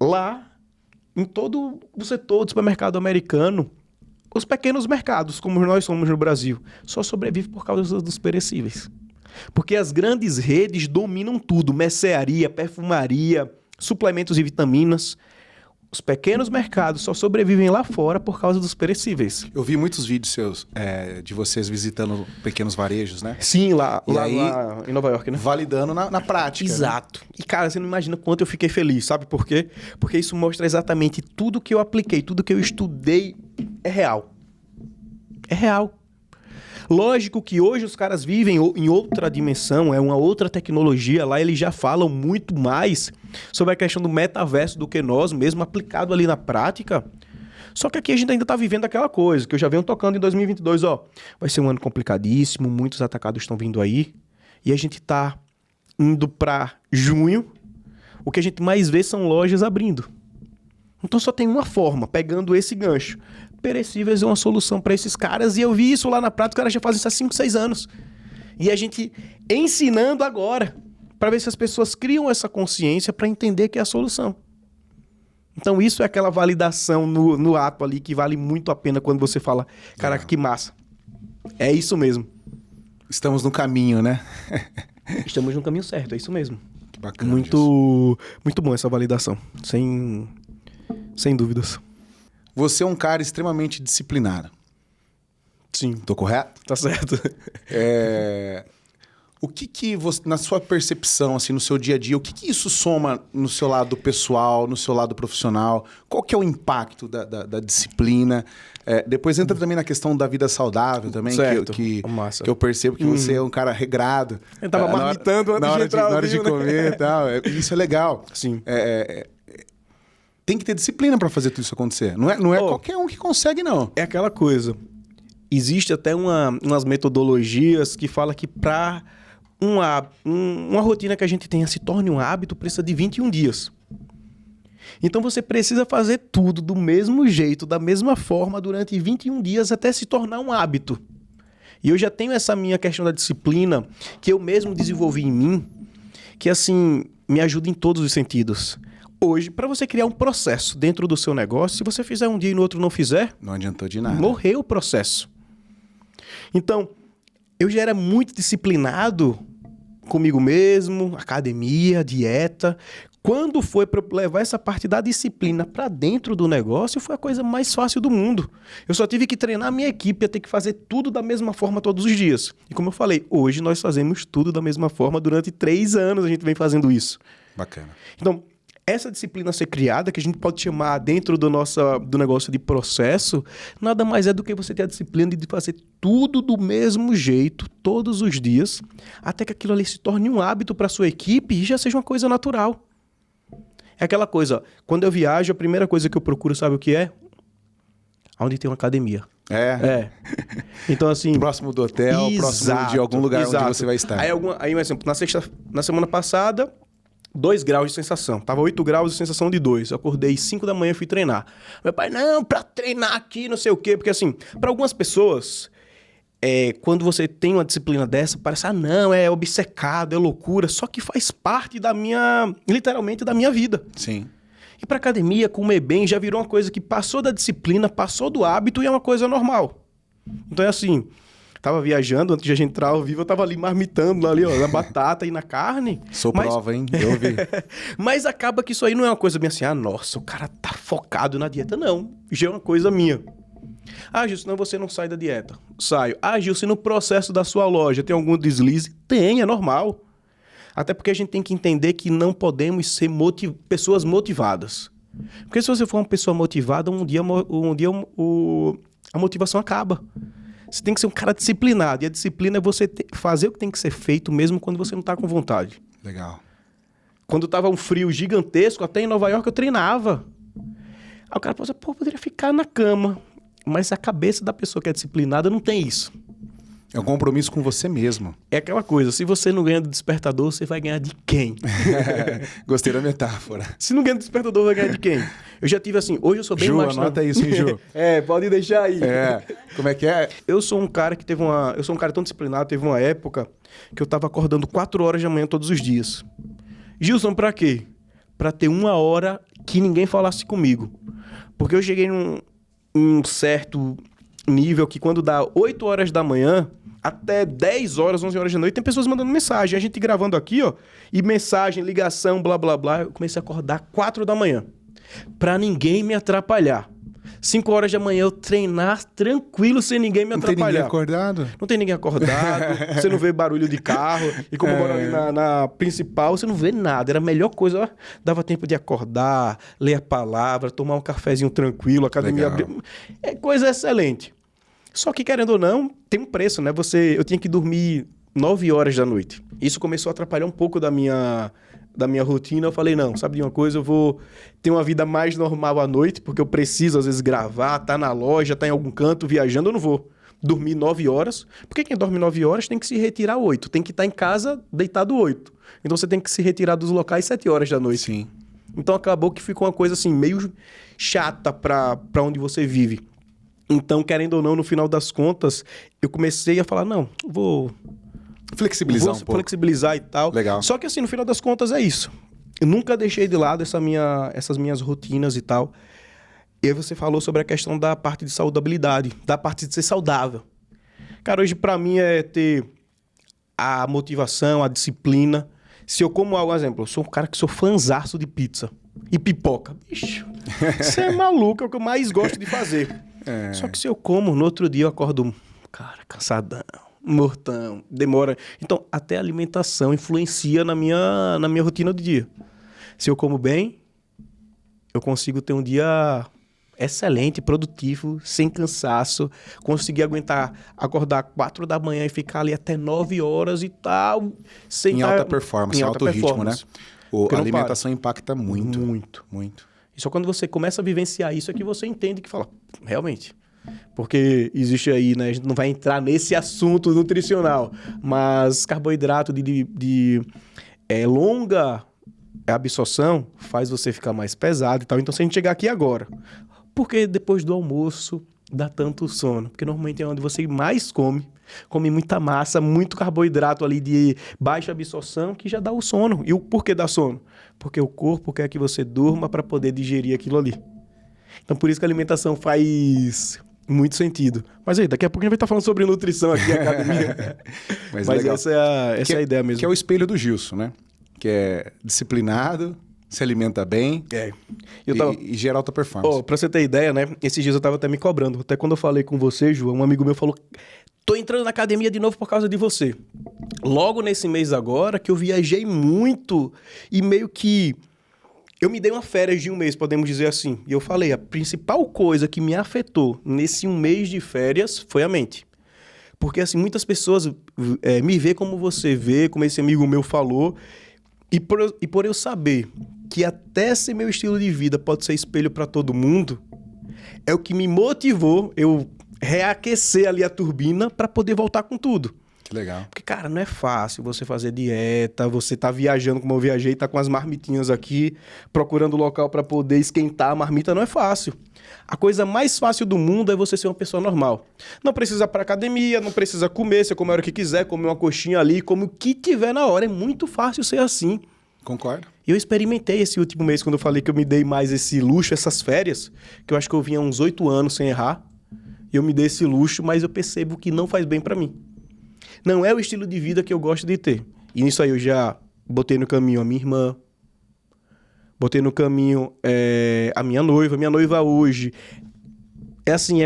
Lá, em todo o setor do supermercado americano, os pequenos mercados, como nós somos no Brasil, só sobrevivem por causa dos perecíveis. Porque as grandes redes dominam tudo, mercearia, perfumaria, suplementos e vitaminas. Os pequenos mercados só sobrevivem lá fora por causa dos perecíveis. Eu vi muitos vídeos seus, de vocês visitando pequenos varejos, né? Sim, lá aí, em Nova York, né? Validando na prática. Exato. Né? E, cara, você não imagina quanto eu fiquei feliz, sabe por quê? Porque isso mostra exatamente tudo que eu apliquei, tudo que eu estudei é real. É real. Lógico que hoje os caras vivem em outra dimensão, é uma outra tecnologia. Lá eles já falam muito mais sobre a questão do metaverso do que nós, mesmo aplicado ali na prática. Só que aqui a gente ainda está vivendo aquela coisa que eu já venho tocando em 2022, ó. Vai ser um ano complicadíssimo, muitos atacados estão vindo aí. E a gente está indo para junho, o que a gente mais vê são lojas abrindo. Então só tem uma forma, pegando esse gancho. Perecíveis é uma solução para esses caras, e eu vi isso lá na prática, os caras já fazem isso há 5, 6 anos. E a gente ensinando agora, para ver se as pessoas criam essa consciência para entender que é a solução. Então isso é aquela validação no ato ali, que vale muito a pena quando você fala, caraca, que massa. É isso mesmo. Estamos no caminho, né? Estamos no caminho certo, é isso mesmo. Que bacana. Muito bom essa validação, sem dúvidas. Você é um cara extremamente disciplinado. Sim. Tô correto? Tá certo. O que você, na sua percepção, assim, no seu dia a dia, o que isso soma no seu lado pessoal, no seu lado profissional? Qual que é o impacto da disciplina? Depois entra também na questão da vida saudável também, certo. que eu percebo que você é um cara regrado. Eu tava marmitando antes de entrar na hora de comer e tal. Isso é legal. Sim. Tem que ter disciplina para fazer tudo isso acontecer. Não é qualquer um que consegue, não. É aquela coisa. Existe até umas metodologias que falam que para uma rotina que a gente tenha se torne um hábito, precisa de 21 dias. Então você precisa fazer tudo do mesmo jeito, da mesma forma, durante 21 dias até se tornar um hábito. E eu já tenho essa minha questão da disciplina, que eu mesmo desenvolvi em mim, que assim, me ajuda em todos os sentidos. Hoje, para você criar um processo dentro do seu negócio, se você fizer um dia e no outro não fizer... Não adiantou de nada. Morreu o processo. Então, eu já era muito disciplinado comigo mesmo, academia, dieta. Quando foi para levar essa parte da disciplina para dentro do negócio, foi a coisa mais fácil do mundo. Eu só tive que treinar a minha equipe a ter que fazer tudo da mesma forma todos os dias. E como eu falei, hoje nós fazemos tudo da mesma forma durante 3 anos, a gente vem fazendo isso. Bacana. Então, essa disciplina a ser criada, que a gente pode chamar dentro do negócio de processo, nada mais é do que você ter a disciplina de fazer tudo do mesmo jeito, todos os dias, até que aquilo ali se torne um hábito para sua equipe e já seja uma coisa natural. É aquela coisa, quando eu viajo, a primeira coisa que eu procuro, sabe o que é? Onde tem uma academia. É. Então, assim... Próximo do hotel, próximo de algum lugar onde você vai estar. Aí um exemplo, na semana passada... 2 graus de sensação. Tava 8 graus de sensação de 2. Eu acordei 5 da manhã e fui treinar. Meu pai, não, pra treinar aqui, não sei o quê. Porque assim, para algumas pessoas, quando você tem uma disciplina dessa, parece, não, é obcecado, é loucura. Só que faz parte literalmente da minha vida. Sim. E pra academia, comer bem, já virou uma coisa que passou da disciplina, passou do hábito e é uma coisa normal. Então é assim... Tava viajando, antes de a gente entrar ao vivo, eu tava ali marmitando ali, ó, na batata e na carne. Prova, hein? Eu vi. Mas acaba que isso aí não é uma coisa bem assim, nossa, o cara tá focado na dieta. Não, já é uma coisa minha. Gil, senão você não sai da dieta. Saio. Gil, se no processo da sua loja tem algum deslize, tem, é normal. Até porque a gente tem que entender que não podemos ser pessoas motivadas. Porque se você for uma pessoa motivada, um dia a motivação acaba. Você tem que ser um cara disciplinado. E a disciplina é você fazer o que tem que ser feito mesmo quando você não está com vontade. Legal. Quando tava um frio gigantesco, até em Nova York eu treinava. Aí o cara pensa, poderia ficar na cama. Mas a cabeça da pessoa que é disciplinada não tem isso. É um compromisso com você mesmo. É aquela coisa, se você não ganha do despertador, você vai ganhar de quem? Gostei da metáfora. Se não ganha do despertador, vai ganhar de quem? Eu já tive assim, hoje eu sou bem Ju, mais... anota isso, hein, Ju? Pode deixar aí. Como é que é? Eu sou um cara tão disciplinado, teve uma época que eu tava acordando 4 horas da manhã todos os dias. Gilson, pra quê? Pra ter 1 hora que ninguém falasse comigo. Porque eu cheguei num certo nível que quando dá 8 horas da manhã... Até 10 horas, 11 horas da noite, tem pessoas mandando mensagem. A gente gravando aqui, ó, e mensagem, ligação, blá, blá, blá. Eu comecei a acordar 4 da manhã. Pra ninguém me atrapalhar. 5 horas da manhã eu treinar tranquilo, sem ninguém me atrapalhar. Não tem ninguém acordado? Não tem ninguém acordado. Você não vê barulho de carro. E como eu moro ali na principal, você não vê nada. Era a melhor coisa. Ó, dava tempo de acordar, ler a palavra, tomar um cafezinho tranquilo, a academia abrir. É coisa excelente. Só que, querendo ou não, tem um preço, né? Eu tinha que dormir 9 horas da noite. Isso começou a atrapalhar um pouco da minha rotina. Eu falei, não, sabe de uma coisa? Eu vou ter uma vida mais normal à noite, porque eu preciso, às vezes, gravar, tá na loja, tá em algum canto, viajando, eu não vou dormir 9 horas. Porque quem dorme 9 horas tem que se retirar 8. Tem que estar em casa deitado 8. Então, você tem que se retirar dos locais 7 horas da noite. Sim. Então, acabou que ficou uma coisa, assim, meio chata pra onde você vive. Então, querendo ou não, no final das contas, eu comecei a falar, não, vou flexibilizar um pouco. Flexibilizar e tal. Legal. Só que assim, no final das contas é isso. Eu nunca deixei de lado essas minhas rotinas e tal. E aí você falou sobre a questão da parte de saudabilidade, da parte de ser saudável. Cara, hoje pra mim é ter a motivação, a disciplina. Se eu como algo, por exemplo, eu sou um cara que sou fãzaço de pizza e pipoca. Bicho, você é maluco, é o que eu mais gosto de fazer. Só que se eu como, no outro dia eu acordo, cara, cansadão, mortão, demora. Então, até a alimentação influencia na minha rotina do dia. Se eu como bem, eu consigo ter um dia excelente, produtivo, sem cansaço, conseguir acordar 4 da manhã e ficar ali até 9 horas e tal. Em alta performance, em alto ritmo, né? A alimentação impacta muito. Muito. Muito. E só quando você começa a vivenciar isso é que você entende que fala, realmente. Porque existe aí, né? A gente não vai entrar nesse assunto nutricional, mas carboidrato de longa absorção faz você ficar mais pesado e tal. Então, se a gente chegar aqui agora, porque depois do almoço dá tanto sono? Porque normalmente é onde você mais come muita massa, muito carboidrato ali de baixa absorção, que já dá o sono. E o porquê dá sono? Porque o corpo quer que você durma para poder digerir aquilo ali. Então, por isso que a alimentação faz muito sentido. Mas aí, daqui a pouco a gente vai estar falando sobre nutrição aqui na academia. Mas essa é a ideia mesmo. Que é o espelho do Gilson, né? Que é disciplinado, se alimenta bem e gera alta performance. Pra você ter ideia, né? Esses dias eu tava até me cobrando. Até quando eu falei com você, Ju, um amigo meu falou... tô entrando na academia de novo por causa de você. Logo nesse mês agora, que eu viajei muito e meio que... Eu me dei uma férias de um mês, podemos dizer assim. E eu falei, a principal coisa que me afetou nesse um mês de férias foi a mente. Porque, assim, muitas pessoas me vê como você vê, como esse amigo meu falou. E por eu saber que até esse meu estilo de vida pode ser espelho para todo mundo, é o que me motivou eu reaquecer ali a turbina para poder voltar com tudo. Que legal. Porque, cara, não é fácil você fazer dieta, você tá viajando como eu viajei, tá com as marmitinhas aqui, procurando local para poder esquentar a marmita, não é fácil. A coisa mais fácil do mundo é você ser uma pessoa normal. Não precisa ir pra academia, não precisa comer, você come a hora que quiser, come uma coxinha ali, come o que tiver na hora. É muito fácil ser assim. Concordo. Eu experimentei esse último mês, quando eu falei que eu me dei mais esse luxo, essas férias, que eu acho que eu vinha uns 8 anos sem errar, e eu me dei esse luxo, mas eu percebo que não faz bem pra mim. Não é o estilo de vida que eu gosto de ter. E nisso aí eu já botei no caminho a minha irmã, botei no caminho a minha noiva. Minha noiva hoje é assim,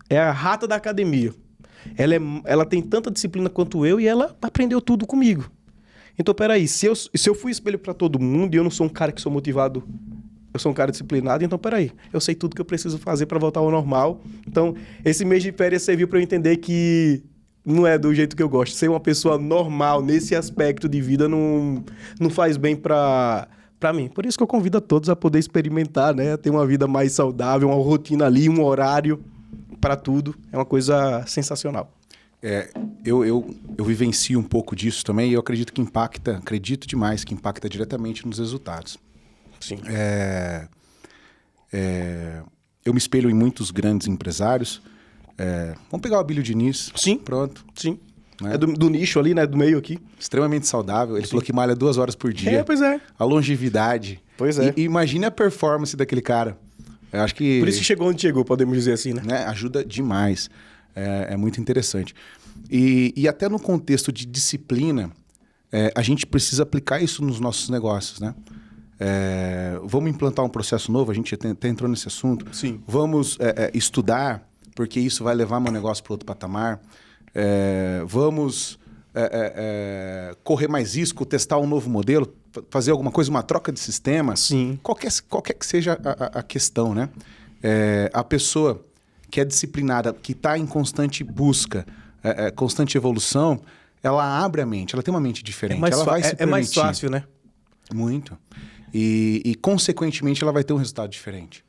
é a rata da academia. Ela tem tanta disciplina quanto eu e ela aprendeu tudo comigo. Então, peraí, se eu fui espelho pra todo mundo e eu não sou um cara que sou motivado, eu sou um cara disciplinado, então peraí, eu sei tudo que eu preciso fazer pra voltar ao normal. Então, esse mês de férias serviu pra eu entender que não é do jeito que eu gosto. Ser uma pessoa normal nesse aspecto de vida não faz bem pra mim. Por isso que eu convido a todos a poder experimentar, né? Ter uma vida mais saudável, uma rotina ali, um horário pra tudo. É uma coisa sensacional. Eu vivencio um pouco disso também e eu acredito demais que impacta diretamente nos resultados. Sim. Eu me espelho em muitos grandes empresários. Vamos pegar o Abílio Diniz. Sim. Pronto. Sim. Né? É do nicho ali, né? Do meio aqui. Extremamente saudável. Ele falou que malha 2 horas por dia. Pois é. A longevidade. Pois é. E imagine a performance daquele cara. Eu acho que... Por isso que chegou onde chegou, podemos dizer assim, né? Ajuda demais. É muito interessante. E até no contexto de disciplina, a gente precisa aplicar isso nos nossos negócios, né? Vamos implantar um processo novo, a gente até entrou nesse assunto. Sim. Vamos estudar, porque isso vai levar meu negócio para outro patamar. Vamos correr mais risco, testar um novo modelo, fazer alguma coisa, uma troca de sistema. Sim. Qualquer que seja a questão, né? A pessoa que é disciplinada, que está em constante busca, constante evolução, ela abre a mente, ela tem uma mente diferente. Ela vai se permitir. É mais fácil, né? Muito. E, consequentemente, ela vai ter um resultado diferente.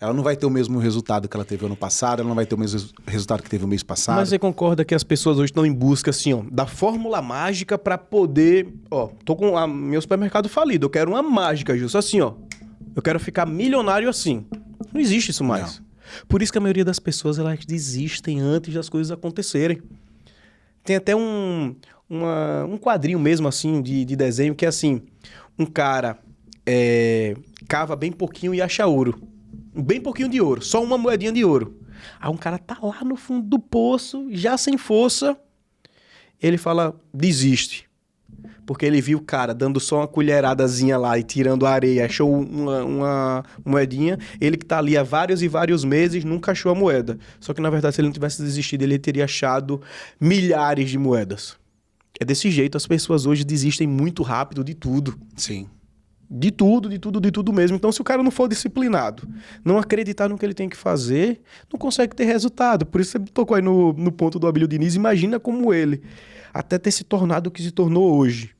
Ela não vai ter o mesmo resultado que ela teve ano passado, ela não vai ter o mesmo resultado que teve o mês passado. Mas você concorda que as pessoas hoje estão em busca, assim, ó, da fórmula mágica para poder... Ó, tô com meu supermercado falido, eu quero uma mágica, justo assim, ó. Eu quero ficar milionário assim. Não existe isso mais. Não. Por isso que a maioria das pessoas, elas desistem antes das coisas acontecerem. Tem até um quadrinho mesmo, assim, de desenho, que é assim, um cara cava bem pouquinho e acha ouro. Bem pouquinho de ouro, só uma moedinha de ouro. Aí um cara tá lá no fundo do poço, já sem força, ele fala, desiste. Porque ele viu o cara dando só uma colheradazinha lá e tirando a areia, achou uma moedinha. Ele que tá ali há vários e vários meses, nunca achou a moeda. Só que, na verdade, se ele não tivesse desistido, ele teria achado milhares de moedas. É desse jeito, as pessoas hoje desistem muito rápido de tudo. Sim. De tudo mesmo. Então, se o cara não for disciplinado, não acreditar no que ele tem que fazer, não consegue ter resultado. Por isso você tocou aí no ponto do Abílio Diniz. Imagina como ele, até ter se tornado o que se tornou hoje.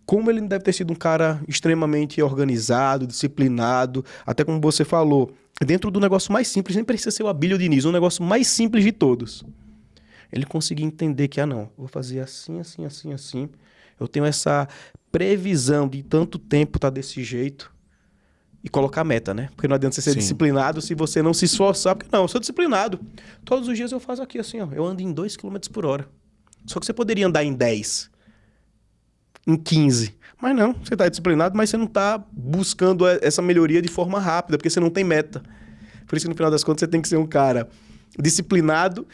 Como ele deve ter sido um cara extremamente organizado, disciplinado, até como você falou, dentro do negócio mais simples, nem precisa ser o Abílio Diniz, um negócio mais simples de todos. Ele conseguiu entender que, vou fazer assim, assim, assim, assim. Eu tenho essa previsão de tanto tempo tá desse jeito e colocar meta, né? Porque não adianta você ser disciplinado se você não se esforçar. Porque não, eu sou disciplinado. Todos os dias eu faço aqui assim, ó. Eu ando em 2 km por hora. Só que você poderia andar em 10, em 15. Mas não, você tá disciplinado, mas você não tá buscando essa melhoria de forma rápida, porque você não tem meta. Por isso que no final das contas você tem que ser um cara disciplinado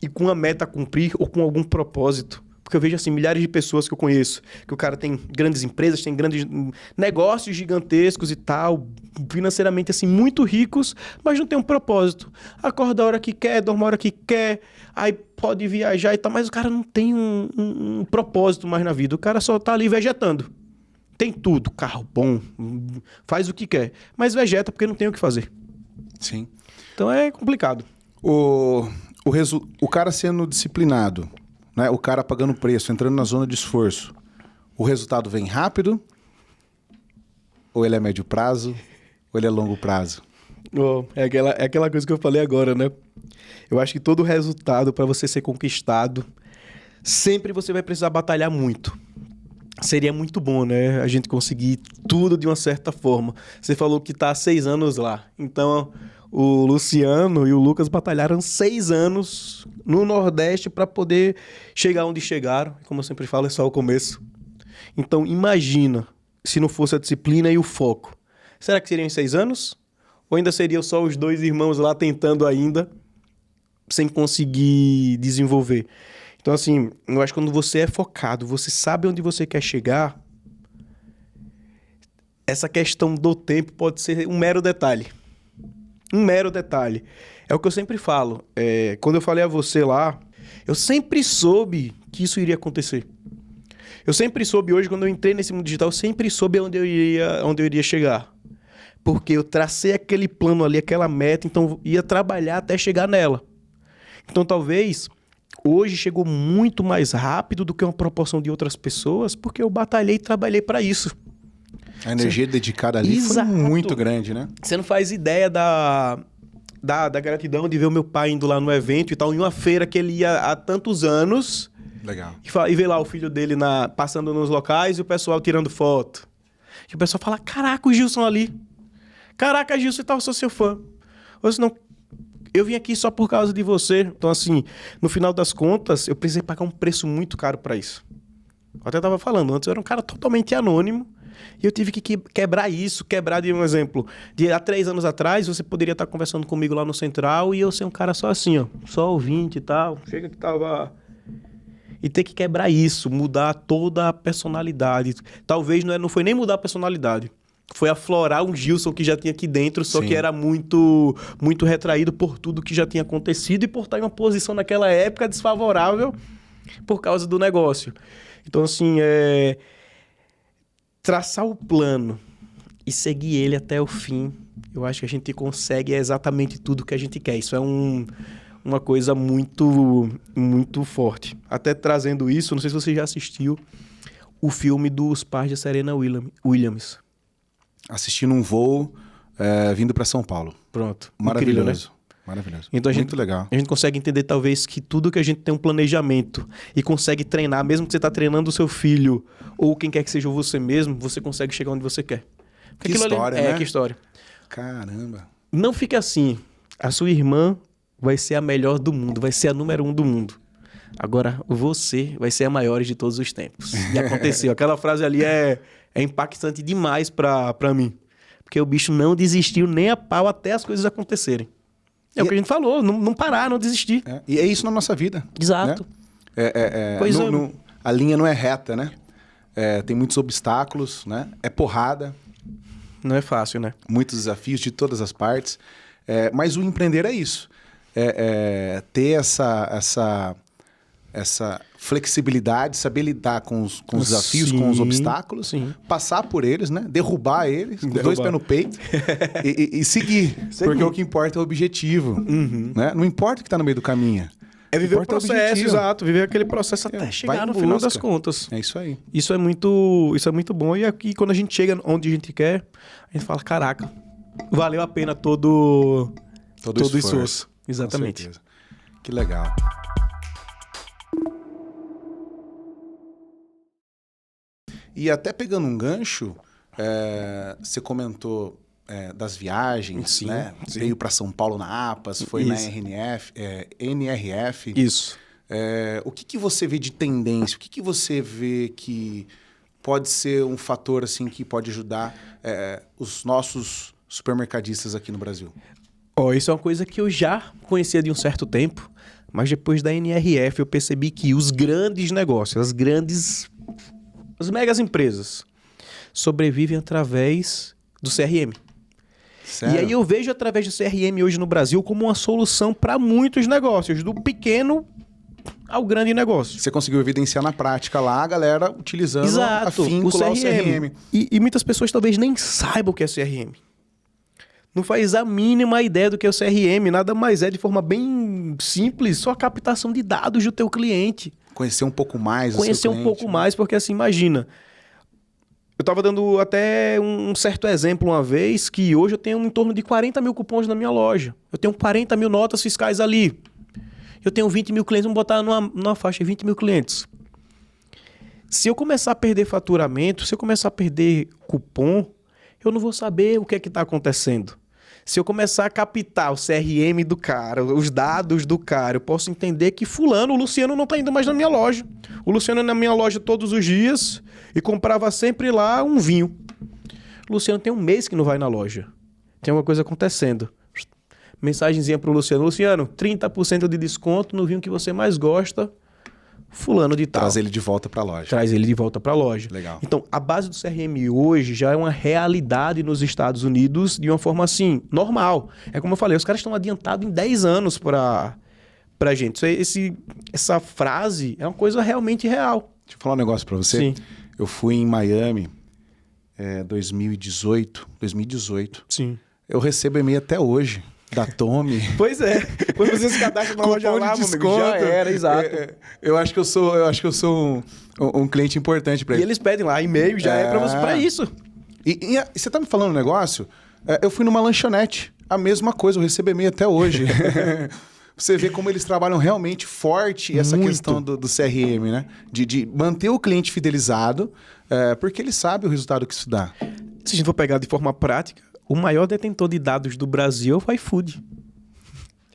e com uma meta a cumprir ou com algum propósito. Porque Porque eu vejo, assim, milhares de pessoas que eu conheço, que o cara tem grandes empresas, tem grandes negócios gigantescos e tal, financeiramente, assim, muito ricos, mas não tem um propósito. Acorda a hora que quer, dorme a hora que quer, aí pode viajar e tal, mas o cara não tem um propósito mais na vida. O cara só tá ali vegetando. Tem tudo, carro bom, faz o que quer, mas vegeta porque não tem o que fazer. Sim. Então é complicado. O cara sendo disciplinado, né? O cara pagando preço, entrando na zona de esforço, o resultado vem rápido? Ou ele é médio prazo? Ou ele é longo prazo? É aquela coisa que eu falei agora, né? Eu acho que todo resultado, para você ser conquistado, sempre você vai precisar batalhar muito. Seria muito bom, né? A gente conseguir tudo de uma certa forma. Você falou que tá há 6 anos lá. Então, o Luciano e o Lucas batalharam 6 anos no Nordeste para poder chegar onde chegaram. Como eu sempre falo, é só o começo. Então, imagina se não fosse a disciplina e o foco. Será que seriam 6 anos? Ou ainda seriam só os 2 irmãos lá tentando ainda, sem conseguir desenvolver? Então, assim, eu acho que quando você é focado, você sabe onde você quer chegar, essa questão do tempo pode ser um mero detalhe. Um mero detalhe. É o que eu sempre falo. Quando eu falei a você lá, eu sempre soube que isso iria acontecer. Eu sempre soube, hoje, quando eu entrei nesse mundo digital, eu sempre soube onde eu iria chegar. Porque eu tracei aquele plano ali, aquela meta, então eu ia trabalhar até chegar nela. Então, talvez, hoje chegou muito mais rápido do que uma proporção de outras pessoas, porque eu batalhei e trabalhei para isso. A energia dedicada ali foi muito grande, né? Você não faz ideia da gratidão de ver o meu pai indo lá no evento e tal, em uma feira que ele ia há tantos anos. Legal. E ver lá o filho dele passando nos locais e o pessoal tirando foto. E o pessoal fala, caraca, o Gilson ali. Caraca, Gilson, eu sou seu fã. Ou senão, eu vim aqui só por causa de você. Então, assim, no final das contas, eu precisei pagar um preço muito caro para isso. Eu até tava falando, antes eu era um cara totalmente anônimo. E eu tive que quebrar isso, de um exemplo. Há 3 anos atrás, você poderia estar conversando comigo lá no Central e eu ser um cara só assim, ó. Só ouvinte e tal. Chega que tava... E ter que quebrar isso, mudar toda a personalidade. Talvez não foi nem mudar a personalidade. Foi aflorar um Gilson que já tinha aqui dentro, só que era muito, muito retraído por tudo que já tinha acontecido e por estar em uma posição naquela época desfavorável por causa do negócio. Então, assim, traçar o plano e seguir ele até o fim, eu acho que a gente consegue exatamente tudo que a gente quer. Isso é uma coisa muito, muito forte. Até trazendo isso, não sei se você já assistiu o filme dos pais de Serena Williams. Assisti num voo vindo para São Paulo. Pronto. Maravilhoso. Incrível, né? Maravilhoso. Então, muito legal. A gente consegue entender, talvez, que tudo que a gente tem um planejamento e consegue treinar, mesmo que você está treinando o seu filho ou quem quer que seja você mesmo, você consegue chegar onde você quer. Que história, né? Que história. Caramba. Não fique assim. A sua irmã vai ser a melhor do mundo, vai ser a número 1 do mundo. Agora, você vai ser a maior de todos os tempos. E aconteceu. Aquela frase ali é impactante demais pra mim. Porque o bicho não desistiu nem a pau até as coisas acontecerem. É o que a gente falou, não parar, não desistir. E é isso na nossa vida. Exato. Né? A linha não é reta, né? Tem muitos obstáculos, né? É porrada. Não é fácil, né? Muitos desafios de todas as partes. Mas o empreender é isso. Ter essa flexibilidade, saber lidar com os desafios, com os obstáculos, passar por eles, né? Derrubar eles, com 2 pés no peito e seguir. Porque o que importa é o objetivo. Né? Não importa o que está no meio do caminho. É viver o processo, exato. Viver aquele processo até chegar no final das contas. É isso aí. Isso é muito bom. E aqui, quando a gente chega onde a gente quer, a gente fala, caraca, valeu a pena todo o esforço. Exatamente. Com certeza. Que legal. E até pegando um gancho, você comentou das viagens, né? Sim. Veio para São Paulo na APAS, foi na NRF. Isso. O que você vê de tendência? O que você vê que pode ser um fator assim que pode ajudar os nossos supermercadistas aqui no Brasil? Isso é uma coisa que eu já conhecia de um certo tempo, Mas depois da NRF eu percebi que os grandes negócios, as megas empresas sobrevivem através do CRM. Sério? E aí eu vejo através do CRM hoje no Brasil como uma solução para muitos negócios, do pequeno ao grande negócio. Você conseguiu evidenciar na prática lá a galera utilizando Exato, afinco lá o CRM. E muitas pessoas talvez nem saibam o que é CRM. Não faz a mínima ideia do que é o CRM, nada mais é, de forma bem simples, só a captação de dados do teu cliente. Conhecer um pouco mais Conhecer um pouco mais, porque assim, imagina, eu estava dando até um certo exemplo uma vez, que hoje eu tenho em torno de 40 mil cupons na minha loja. Eu tenho 40 mil notas fiscais ali. Eu tenho 20 mil clientes, vamos botar numa faixa de 20 mil clientes. Se eu começar a perder faturamento, se eu começar a perder cupom, eu não vou saber o que é que está acontecendo. Se eu começar a captar o CRM do cara, os dados do cara, eu posso entender que fulano, o Luciano, não está indo mais na minha loja. O Luciano é na minha loja todos os dias e comprava sempre lá um vinho. O Luciano tem um mês que não vai na loja. Tem alguma coisa acontecendo. Mensagenzinha pro Luciano. Luciano, 30% de desconto no vinho que você mais gosta, fulano de tal. Traz ele de volta para a loja. Traz ele de volta para a loja. Legal. Então, a base do CRM hoje já é uma realidade nos Estados Unidos de uma forma assim, normal. É como eu falei, os caras estão adiantados em 10 anos pra gente. Essa frase é uma coisa realmente real. Deixa eu falar um negócio para você. Sim. Eu fui em Miami 2018. Sim. Eu recebo e-mail até hoje da Tommy. Pois é. Quando você se cadastra na loja lá, meu amigo, já era, exato. Eu acho que eu sou um cliente importante para E eles pedem lá, e-mail já é para isso. E você tá me falando um negócio? Eu fui numa lanchonete, a mesma coisa, eu recebo e-mail até hoje. Você vê como eles trabalham realmente forte essa questão do CRM, né? De manter o cliente fidelizado, porque ele sabe o resultado que isso dá. Se a gente for pegar de forma prática, o maior detentor de dados do Brasil é o iFood.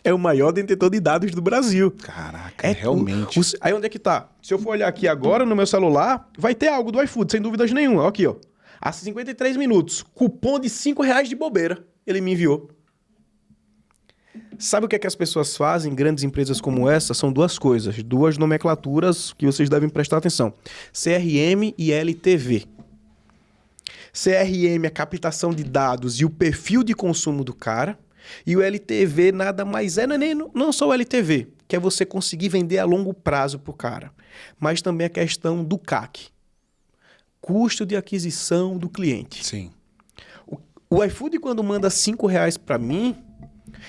É o maior detentor de dados do Brasil. Caraca, realmente. Aí onde é que tá? Se eu for olhar aqui agora no meu celular, vai ter algo do iFood, sem dúvidas nenhuma. Aqui, ó. Há 53 minutos, cupom de R$5 de bobeira. Ele me enviou. Sabe o que é que as pessoas fazem em grandes empresas como essa? São duas coisas, duas nomenclaturas que vocês devem prestar atenção. CRM e LTV. CRM é a captação de dados e o perfil de consumo do cara. E o LTV nada mais é, não só o LTV, que é você conseguir vender a longo prazo para o cara, mas também a questão do CAC. Custo de aquisição do cliente. Sim. O iFood, quando manda R$5 para mim,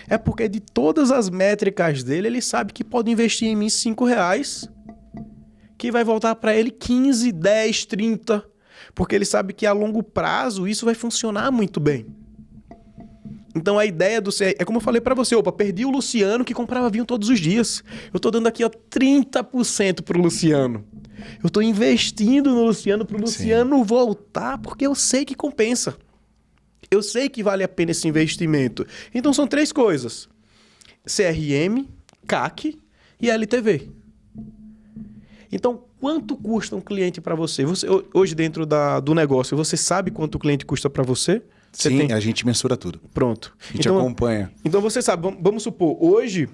é porque de todas as métricas dele, ele sabe que pode investir em mim R$5, que vai voltar para ele 15, 10, 30, porque ele sabe que a longo prazo isso vai funcionar muito bem. Então a ideia do CRM, é como eu falei para você, perdi o Luciano que comprava vinho todos os dias. Eu tô dando aqui 30% pro Luciano. Eu tô investindo no Luciano pro Luciano voltar, porque eu sei que compensa. Eu sei que vale a pena esse investimento. Então são 3 coisas: CRM, CAC e LTV. Então, quanto custa um cliente para você? Hoje, dentro do negócio, você sabe quanto o cliente custa para você? Sim, a gente mensura tudo. Pronto. A gente acompanha. Então, você sabe, vamos supor, hoje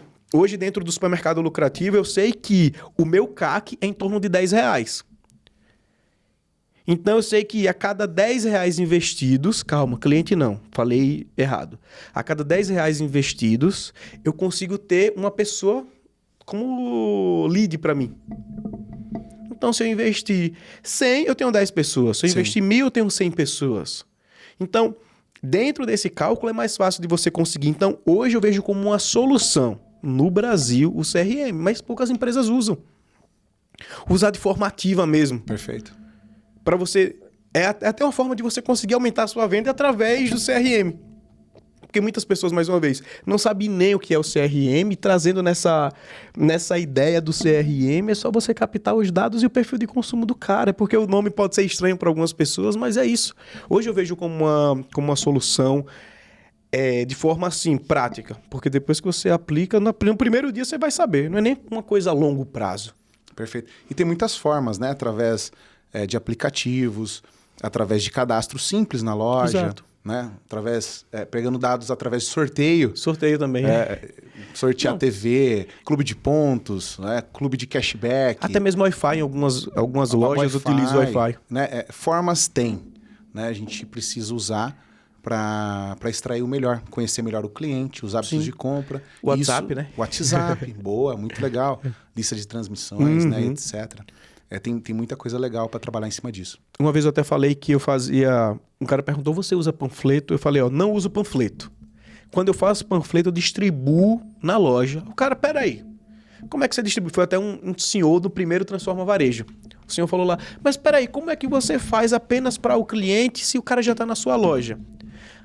dentro do supermercado lucrativo, eu sei que o meu CAC é em torno de R$10. Então, eu sei que a cada R$10 investidos... Calma, cliente não, falei errado. A cada R$10 investidos, eu consigo ter uma pessoa como lead para mim. Então, se eu investir 100, eu tenho 10 pessoas. Se eu investir 1.000, eu tenho 100 pessoas. Então, dentro desse cálculo é mais fácil de você conseguir. Então, hoje eu vejo como uma solução no Brasil o CRM, mas poucas empresas usam. Usar de forma ativa mesmo. Perfeito. Para você... É até uma forma de você conseguir aumentar a sua venda através do CRM. Porque muitas pessoas, mais uma vez, não sabem nem o que é o CRM, trazendo nessa ideia do CRM, é só você captar os dados e o perfil de consumo do cara. Porque o nome pode ser estranho para algumas pessoas, mas é isso. Hoje eu vejo como uma solução de forma assim, prática. Porque depois que você aplica, no primeiro dia você vai saber. Não é nem uma coisa a longo prazo. Perfeito. E tem muitas formas, né? Através de aplicativos, através de cadastro simples na loja. Exato. né? Pegando dados através de sorteio. Sorteio também. Sortear TV, clube de pontos, né? Clube de cashback. Até mesmo Wi-Fi, em algumas lojas utilizam Wi-Fi. Né? Formas tem, né? A gente precisa usar para extrair o melhor, conhecer melhor o cliente, os hábitos de compra. O WhatsApp, né? WhatsApp, boa, muito legal. Lista de transmissões, né? Etc. Tem muita coisa legal para trabalhar em cima disso. Uma vez eu até falei que eu fazia... Um cara perguntou, você usa panfleto? Eu falei, não uso panfleto. Quando eu faço panfleto, eu distribuo na loja. O cara, peraí, como é que você distribui? Foi até um senhor do primeiro Transforma Varejo. O senhor falou lá, mas peraí, como é que você faz apenas para o cliente se o cara já está na sua loja?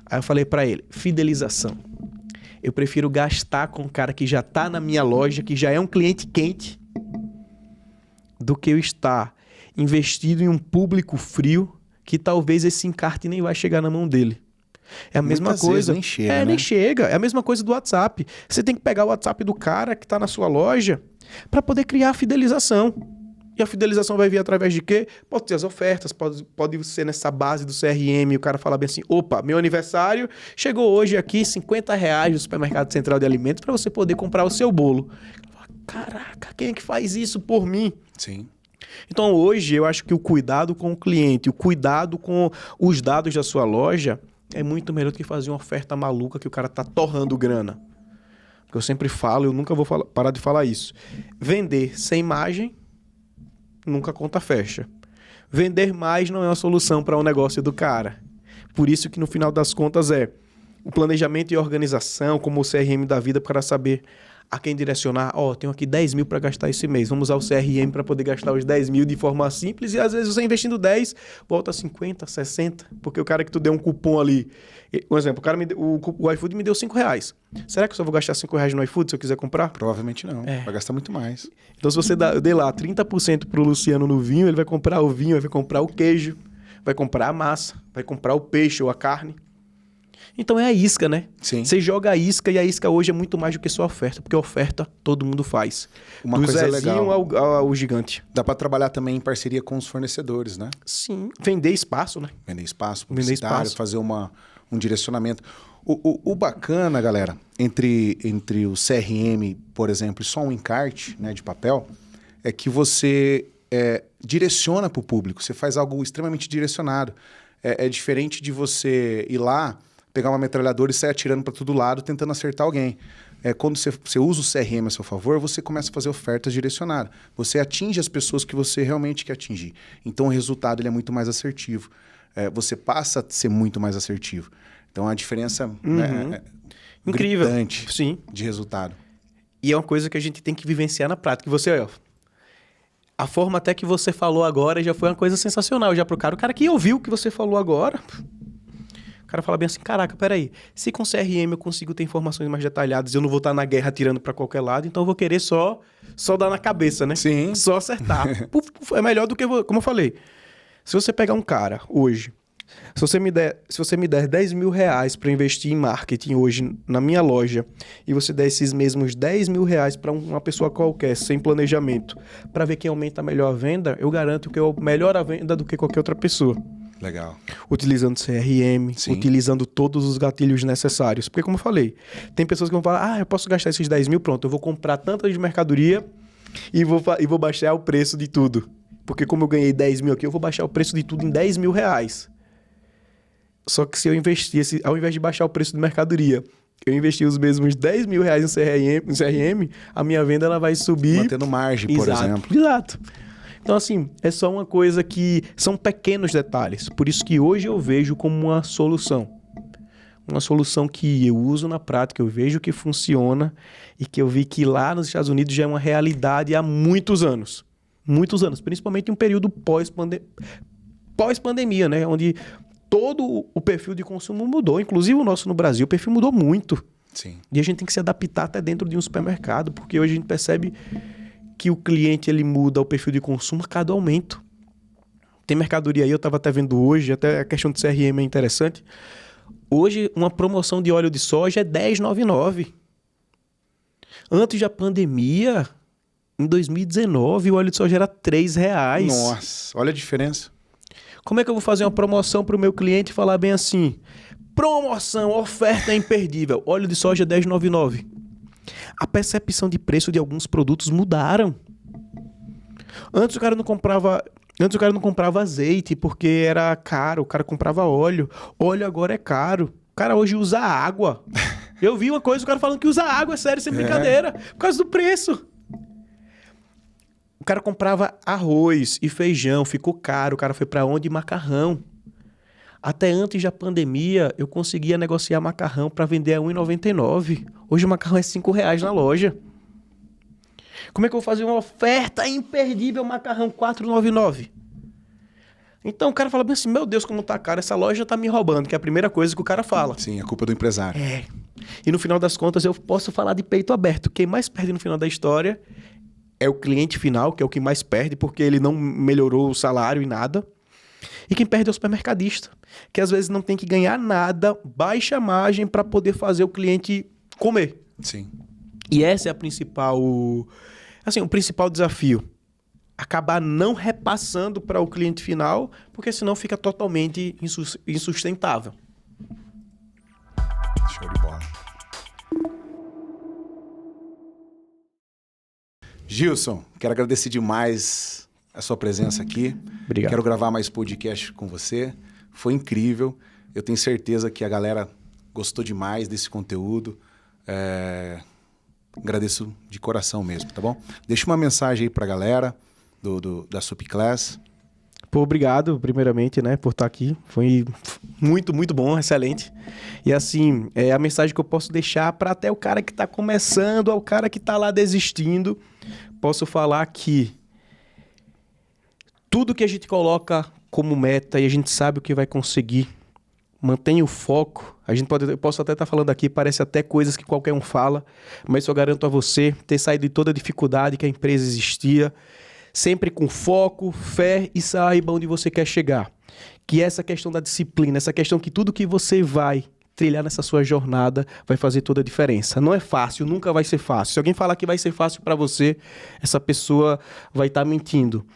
Aí eu falei para ele, fidelização. Eu prefiro gastar com o cara que já está na minha loja, que já é um cliente quente, do que eu estar investido em um público frio que talvez esse encarte nem vai chegar na mão dele. É a mesma Muitas coisa. vezes nem chega, né? Nem chega. É a mesma coisa do WhatsApp. Você tem que pegar o WhatsApp do cara que está na sua loja para poder criar a fidelização. E a fidelização vai vir através de quê? Pode ter as ofertas, pode ser nessa base do CRM, o cara fala bem assim, opa, meu aniversário chegou hoje aqui, R$50 no Supermercado Central de Alimentos para você poder comprar o seu bolo. Caraca, quem é que faz isso por mim? Sim. Então hoje eu acho que o cuidado com o cliente, o cuidado com os dados da sua loja é muito melhor do que fazer uma oferta maluca que o cara tá torrando grana. Porque eu sempre falo, eu nunca vou parar de falar isso. Vender sem margem, nunca a conta fecha. Vender mais não é uma solução para o negócio do cara. Por isso que no final das contas o planejamento e organização, como o CRM da vida, para saber a quem direcionar. Tenho aqui 10 mil para gastar esse mês. Vamos usar o CRM para poder gastar os 10 mil de forma simples. E às vezes você investindo 10, volta a 50, 60. Porque o cara que tu deu um cupom ali... Um exemplo, o iFood me deu R$5. Será que eu só vou gastar R$5 no iFood se eu quiser comprar? Provavelmente não. Vai gastar muito mais. Então se você der lá 30% pro Luciano no vinho, ele vai comprar o vinho, ele vai comprar o queijo, vai comprar a massa, vai comprar o peixe ou a carne. Então é a isca, né? Sim. Você joga a isca e a isca hoje é muito mais do que só oferta, porque oferta todo mundo faz. Uma do coisa Zezinho legal. ao gigante. Dá para trabalhar também em parceria com os fornecedores, né? Sim. Vender espaço, né? Vender espaço, publicitário, fazer um direcionamento. O bacana, galera, entre o CRM, por exemplo, e só um encarte, né, de papel, é que você direciona para o público. Você faz algo extremamente direcionado. É diferente de você ir lá, pegar uma metralhadora e sair atirando para todo lado, tentando acertar alguém. Quando você usa o CRM a seu favor, você começa a fazer ofertas direcionadas. Você atinge as pessoas que você realmente quer atingir. Então, o resultado ele é muito mais assertivo. Você passa a ser muito mais assertivo. Então, a diferença incrível, gritante sim, de resultado. E é uma coisa que a gente tem que vivenciar na prática. A forma até que você falou agora já foi uma coisa sensacional. Já pro cara, o cara que ouviu o que você falou agora... O cara fala bem assim, caraca, peraí, se com CRM eu consigo ter informações mais detalhadas, eu não vou estar na guerra atirando para qualquer lado, então eu vou querer só dar na cabeça, né? Sim. Só acertar. É melhor do que, como eu falei, se você pegar um cara hoje, se você me der 10 mil reais para investir em marketing hoje na minha loja, e você der esses mesmos 10 mil reais para uma pessoa qualquer, sem planejamento, para ver quem aumenta melhor a venda, eu garanto que eu melhor a venda do que qualquer outra pessoa. Legal. Utilizando CRM, sim, utilizando todos os gatilhos necessários. Porque, como eu falei, tem pessoas que vão falar, eu posso gastar esses 10 mil, pronto, eu vou comprar tanta de mercadoria e vou baixar o preço de tudo. Porque como eu ganhei 10 mil aqui, eu vou baixar o preço de tudo em 10 mil reais. Só que se eu investisse, ao invés de baixar o preço de mercadoria, eu investir os mesmos 10 mil reais em CRM, a minha venda ela vai subir... Mantendo margem, por exemplo. Exato. Então, assim, é só uma coisa que... São pequenos detalhes. Por isso que hoje eu vejo como uma solução. Uma solução que eu uso na prática, eu vejo que funciona e que eu vi que lá nos Estados Unidos já é uma realidade há muitos anos. Muitos anos. Principalmente em um período pós-pandemia, né? Onde todo o perfil de consumo mudou. Inclusive o nosso no Brasil, o perfil mudou muito. Sim. E a gente tem que se adaptar até dentro de um supermercado, porque hoje a gente percebe... que o cliente ele muda o perfil de consumo a cada aumento. Tem mercadoria aí, eu estava até vendo hoje, até a questão do CRM é interessante. Hoje, uma promoção de óleo de soja é R$10,99. Antes da pandemia, em 2019, o óleo de soja era R$3. Nossa, olha a diferença. Como é que eu vou fazer uma promoção para o meu cliente e falar bem assim... Promoção, oferta imperdível. Óleo de soja R$10,99. A percepção de preço de alguns produtos mudaram. Antes o cara não comprava azeite porque era caro. O cara comprava óleo. Óleo agora é caro. O cara hoje usa água. Eu vi uma coisa, o cara falando que usa água, é sério, sem brincadeira. Por causa do preço. O cara comprava arroz e feijão, ficou caro. O cara foi pra onde? Macarrão. Até antes da pandemia, eu conseguia negociar macarrão para vender a R$1,99. Hoje o macarrão é R$5 na loja. Como é que eu vou fazer uma oferta imperdível macarrão R$4,99? Então o cara fala bem assim, meu Deus, como tá caro, essa loja tá me roubando, que é a primeira coisa que o cara fala. Sim, a culpa é do empresário. É. E no final das contas eu posso falar de peito aberto. Quem mais perde no final da história é o cliente final, que é o que mais perde, porque ele não melhorou o salário e nada. E quem perde é o supermercadista, que às vezes não tem que ganhar nada, baixa a margem para poder fazer o cliente comer. Sim. E essa é a principal, assim, o principal desafio. Acabar não repassando para o cliente final, porque senão fica totalmente insustentável. Show de bola. Gilson, quero agradecer demais a sua presença aqui. Obrigado. Quero gravar mais podcast com você. Foi incrível. Eu tenho certeza que a galera gostou demais desse conteúdo. Agradeço de coração mesmo, tá bom? Deixa uma mensagem aí pra galera da Supiclass. Pô, obrigado, primeiramente, né, por estar aqui. Foi muito, muito bom, excelente. E assim, a mensagem que eu posso deixar para até o cara que está começando, ao cara que está lá desistindo, posso falar que tudo que a gente coloca como meta e a gente sabe o que vai conseguir, mantenha o foco. Eu posso até estar falando aqui, parece até coisas que qualquer um fala, mas eu garanto a você ter saído de toda a dificuldade que a empresa existia, sempre com foco, fé e saiba onde você quer chegar. Que essa questão da disciplina, essa questão que tudo que você vai trilhar nessa sua jornada vai fazer toda a diferença. Não é fácil, nunca vai ser fácil. Se alguém falar que vai ser fácil para você, essa pessoa vai estar mentindo.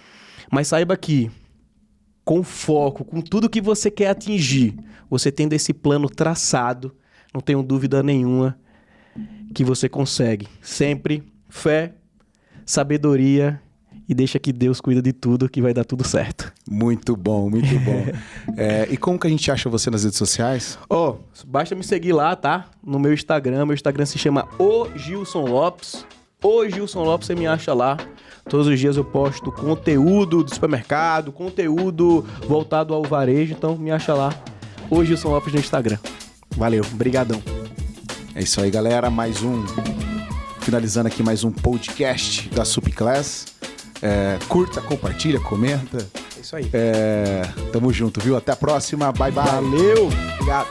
Mas saiba que, com foco, com tudo que você quer atingir, você tendo esse plano traçado, não tenho dúvida nenhuma que você consegue. Sempre fé, sabedoria e deixa que Deus cuida de tudo, que vai dar tudo certo. Muito bom, muito bom. E como que a gente acha você nas redes sociais? Basta me seguir lá, tá? No meu Instagram. Meu Instagram se chama O Gilson Lopes. O Gilson Lopes, você me acha lá. Todos os dias eu posto conteúdo do supermercado, conteúdo voltado ao varejo. Então me acha lá. O Gilson Lopes no Instagram. Valeu, brigadão. É isso aí, galera. Finalizando aqui mais um podcast da Supiclass. Curta, compartilha, comenta. É isso aí. Tamo junto, viu? Até a próxima. Bye, bye. Valeu. Obrigado.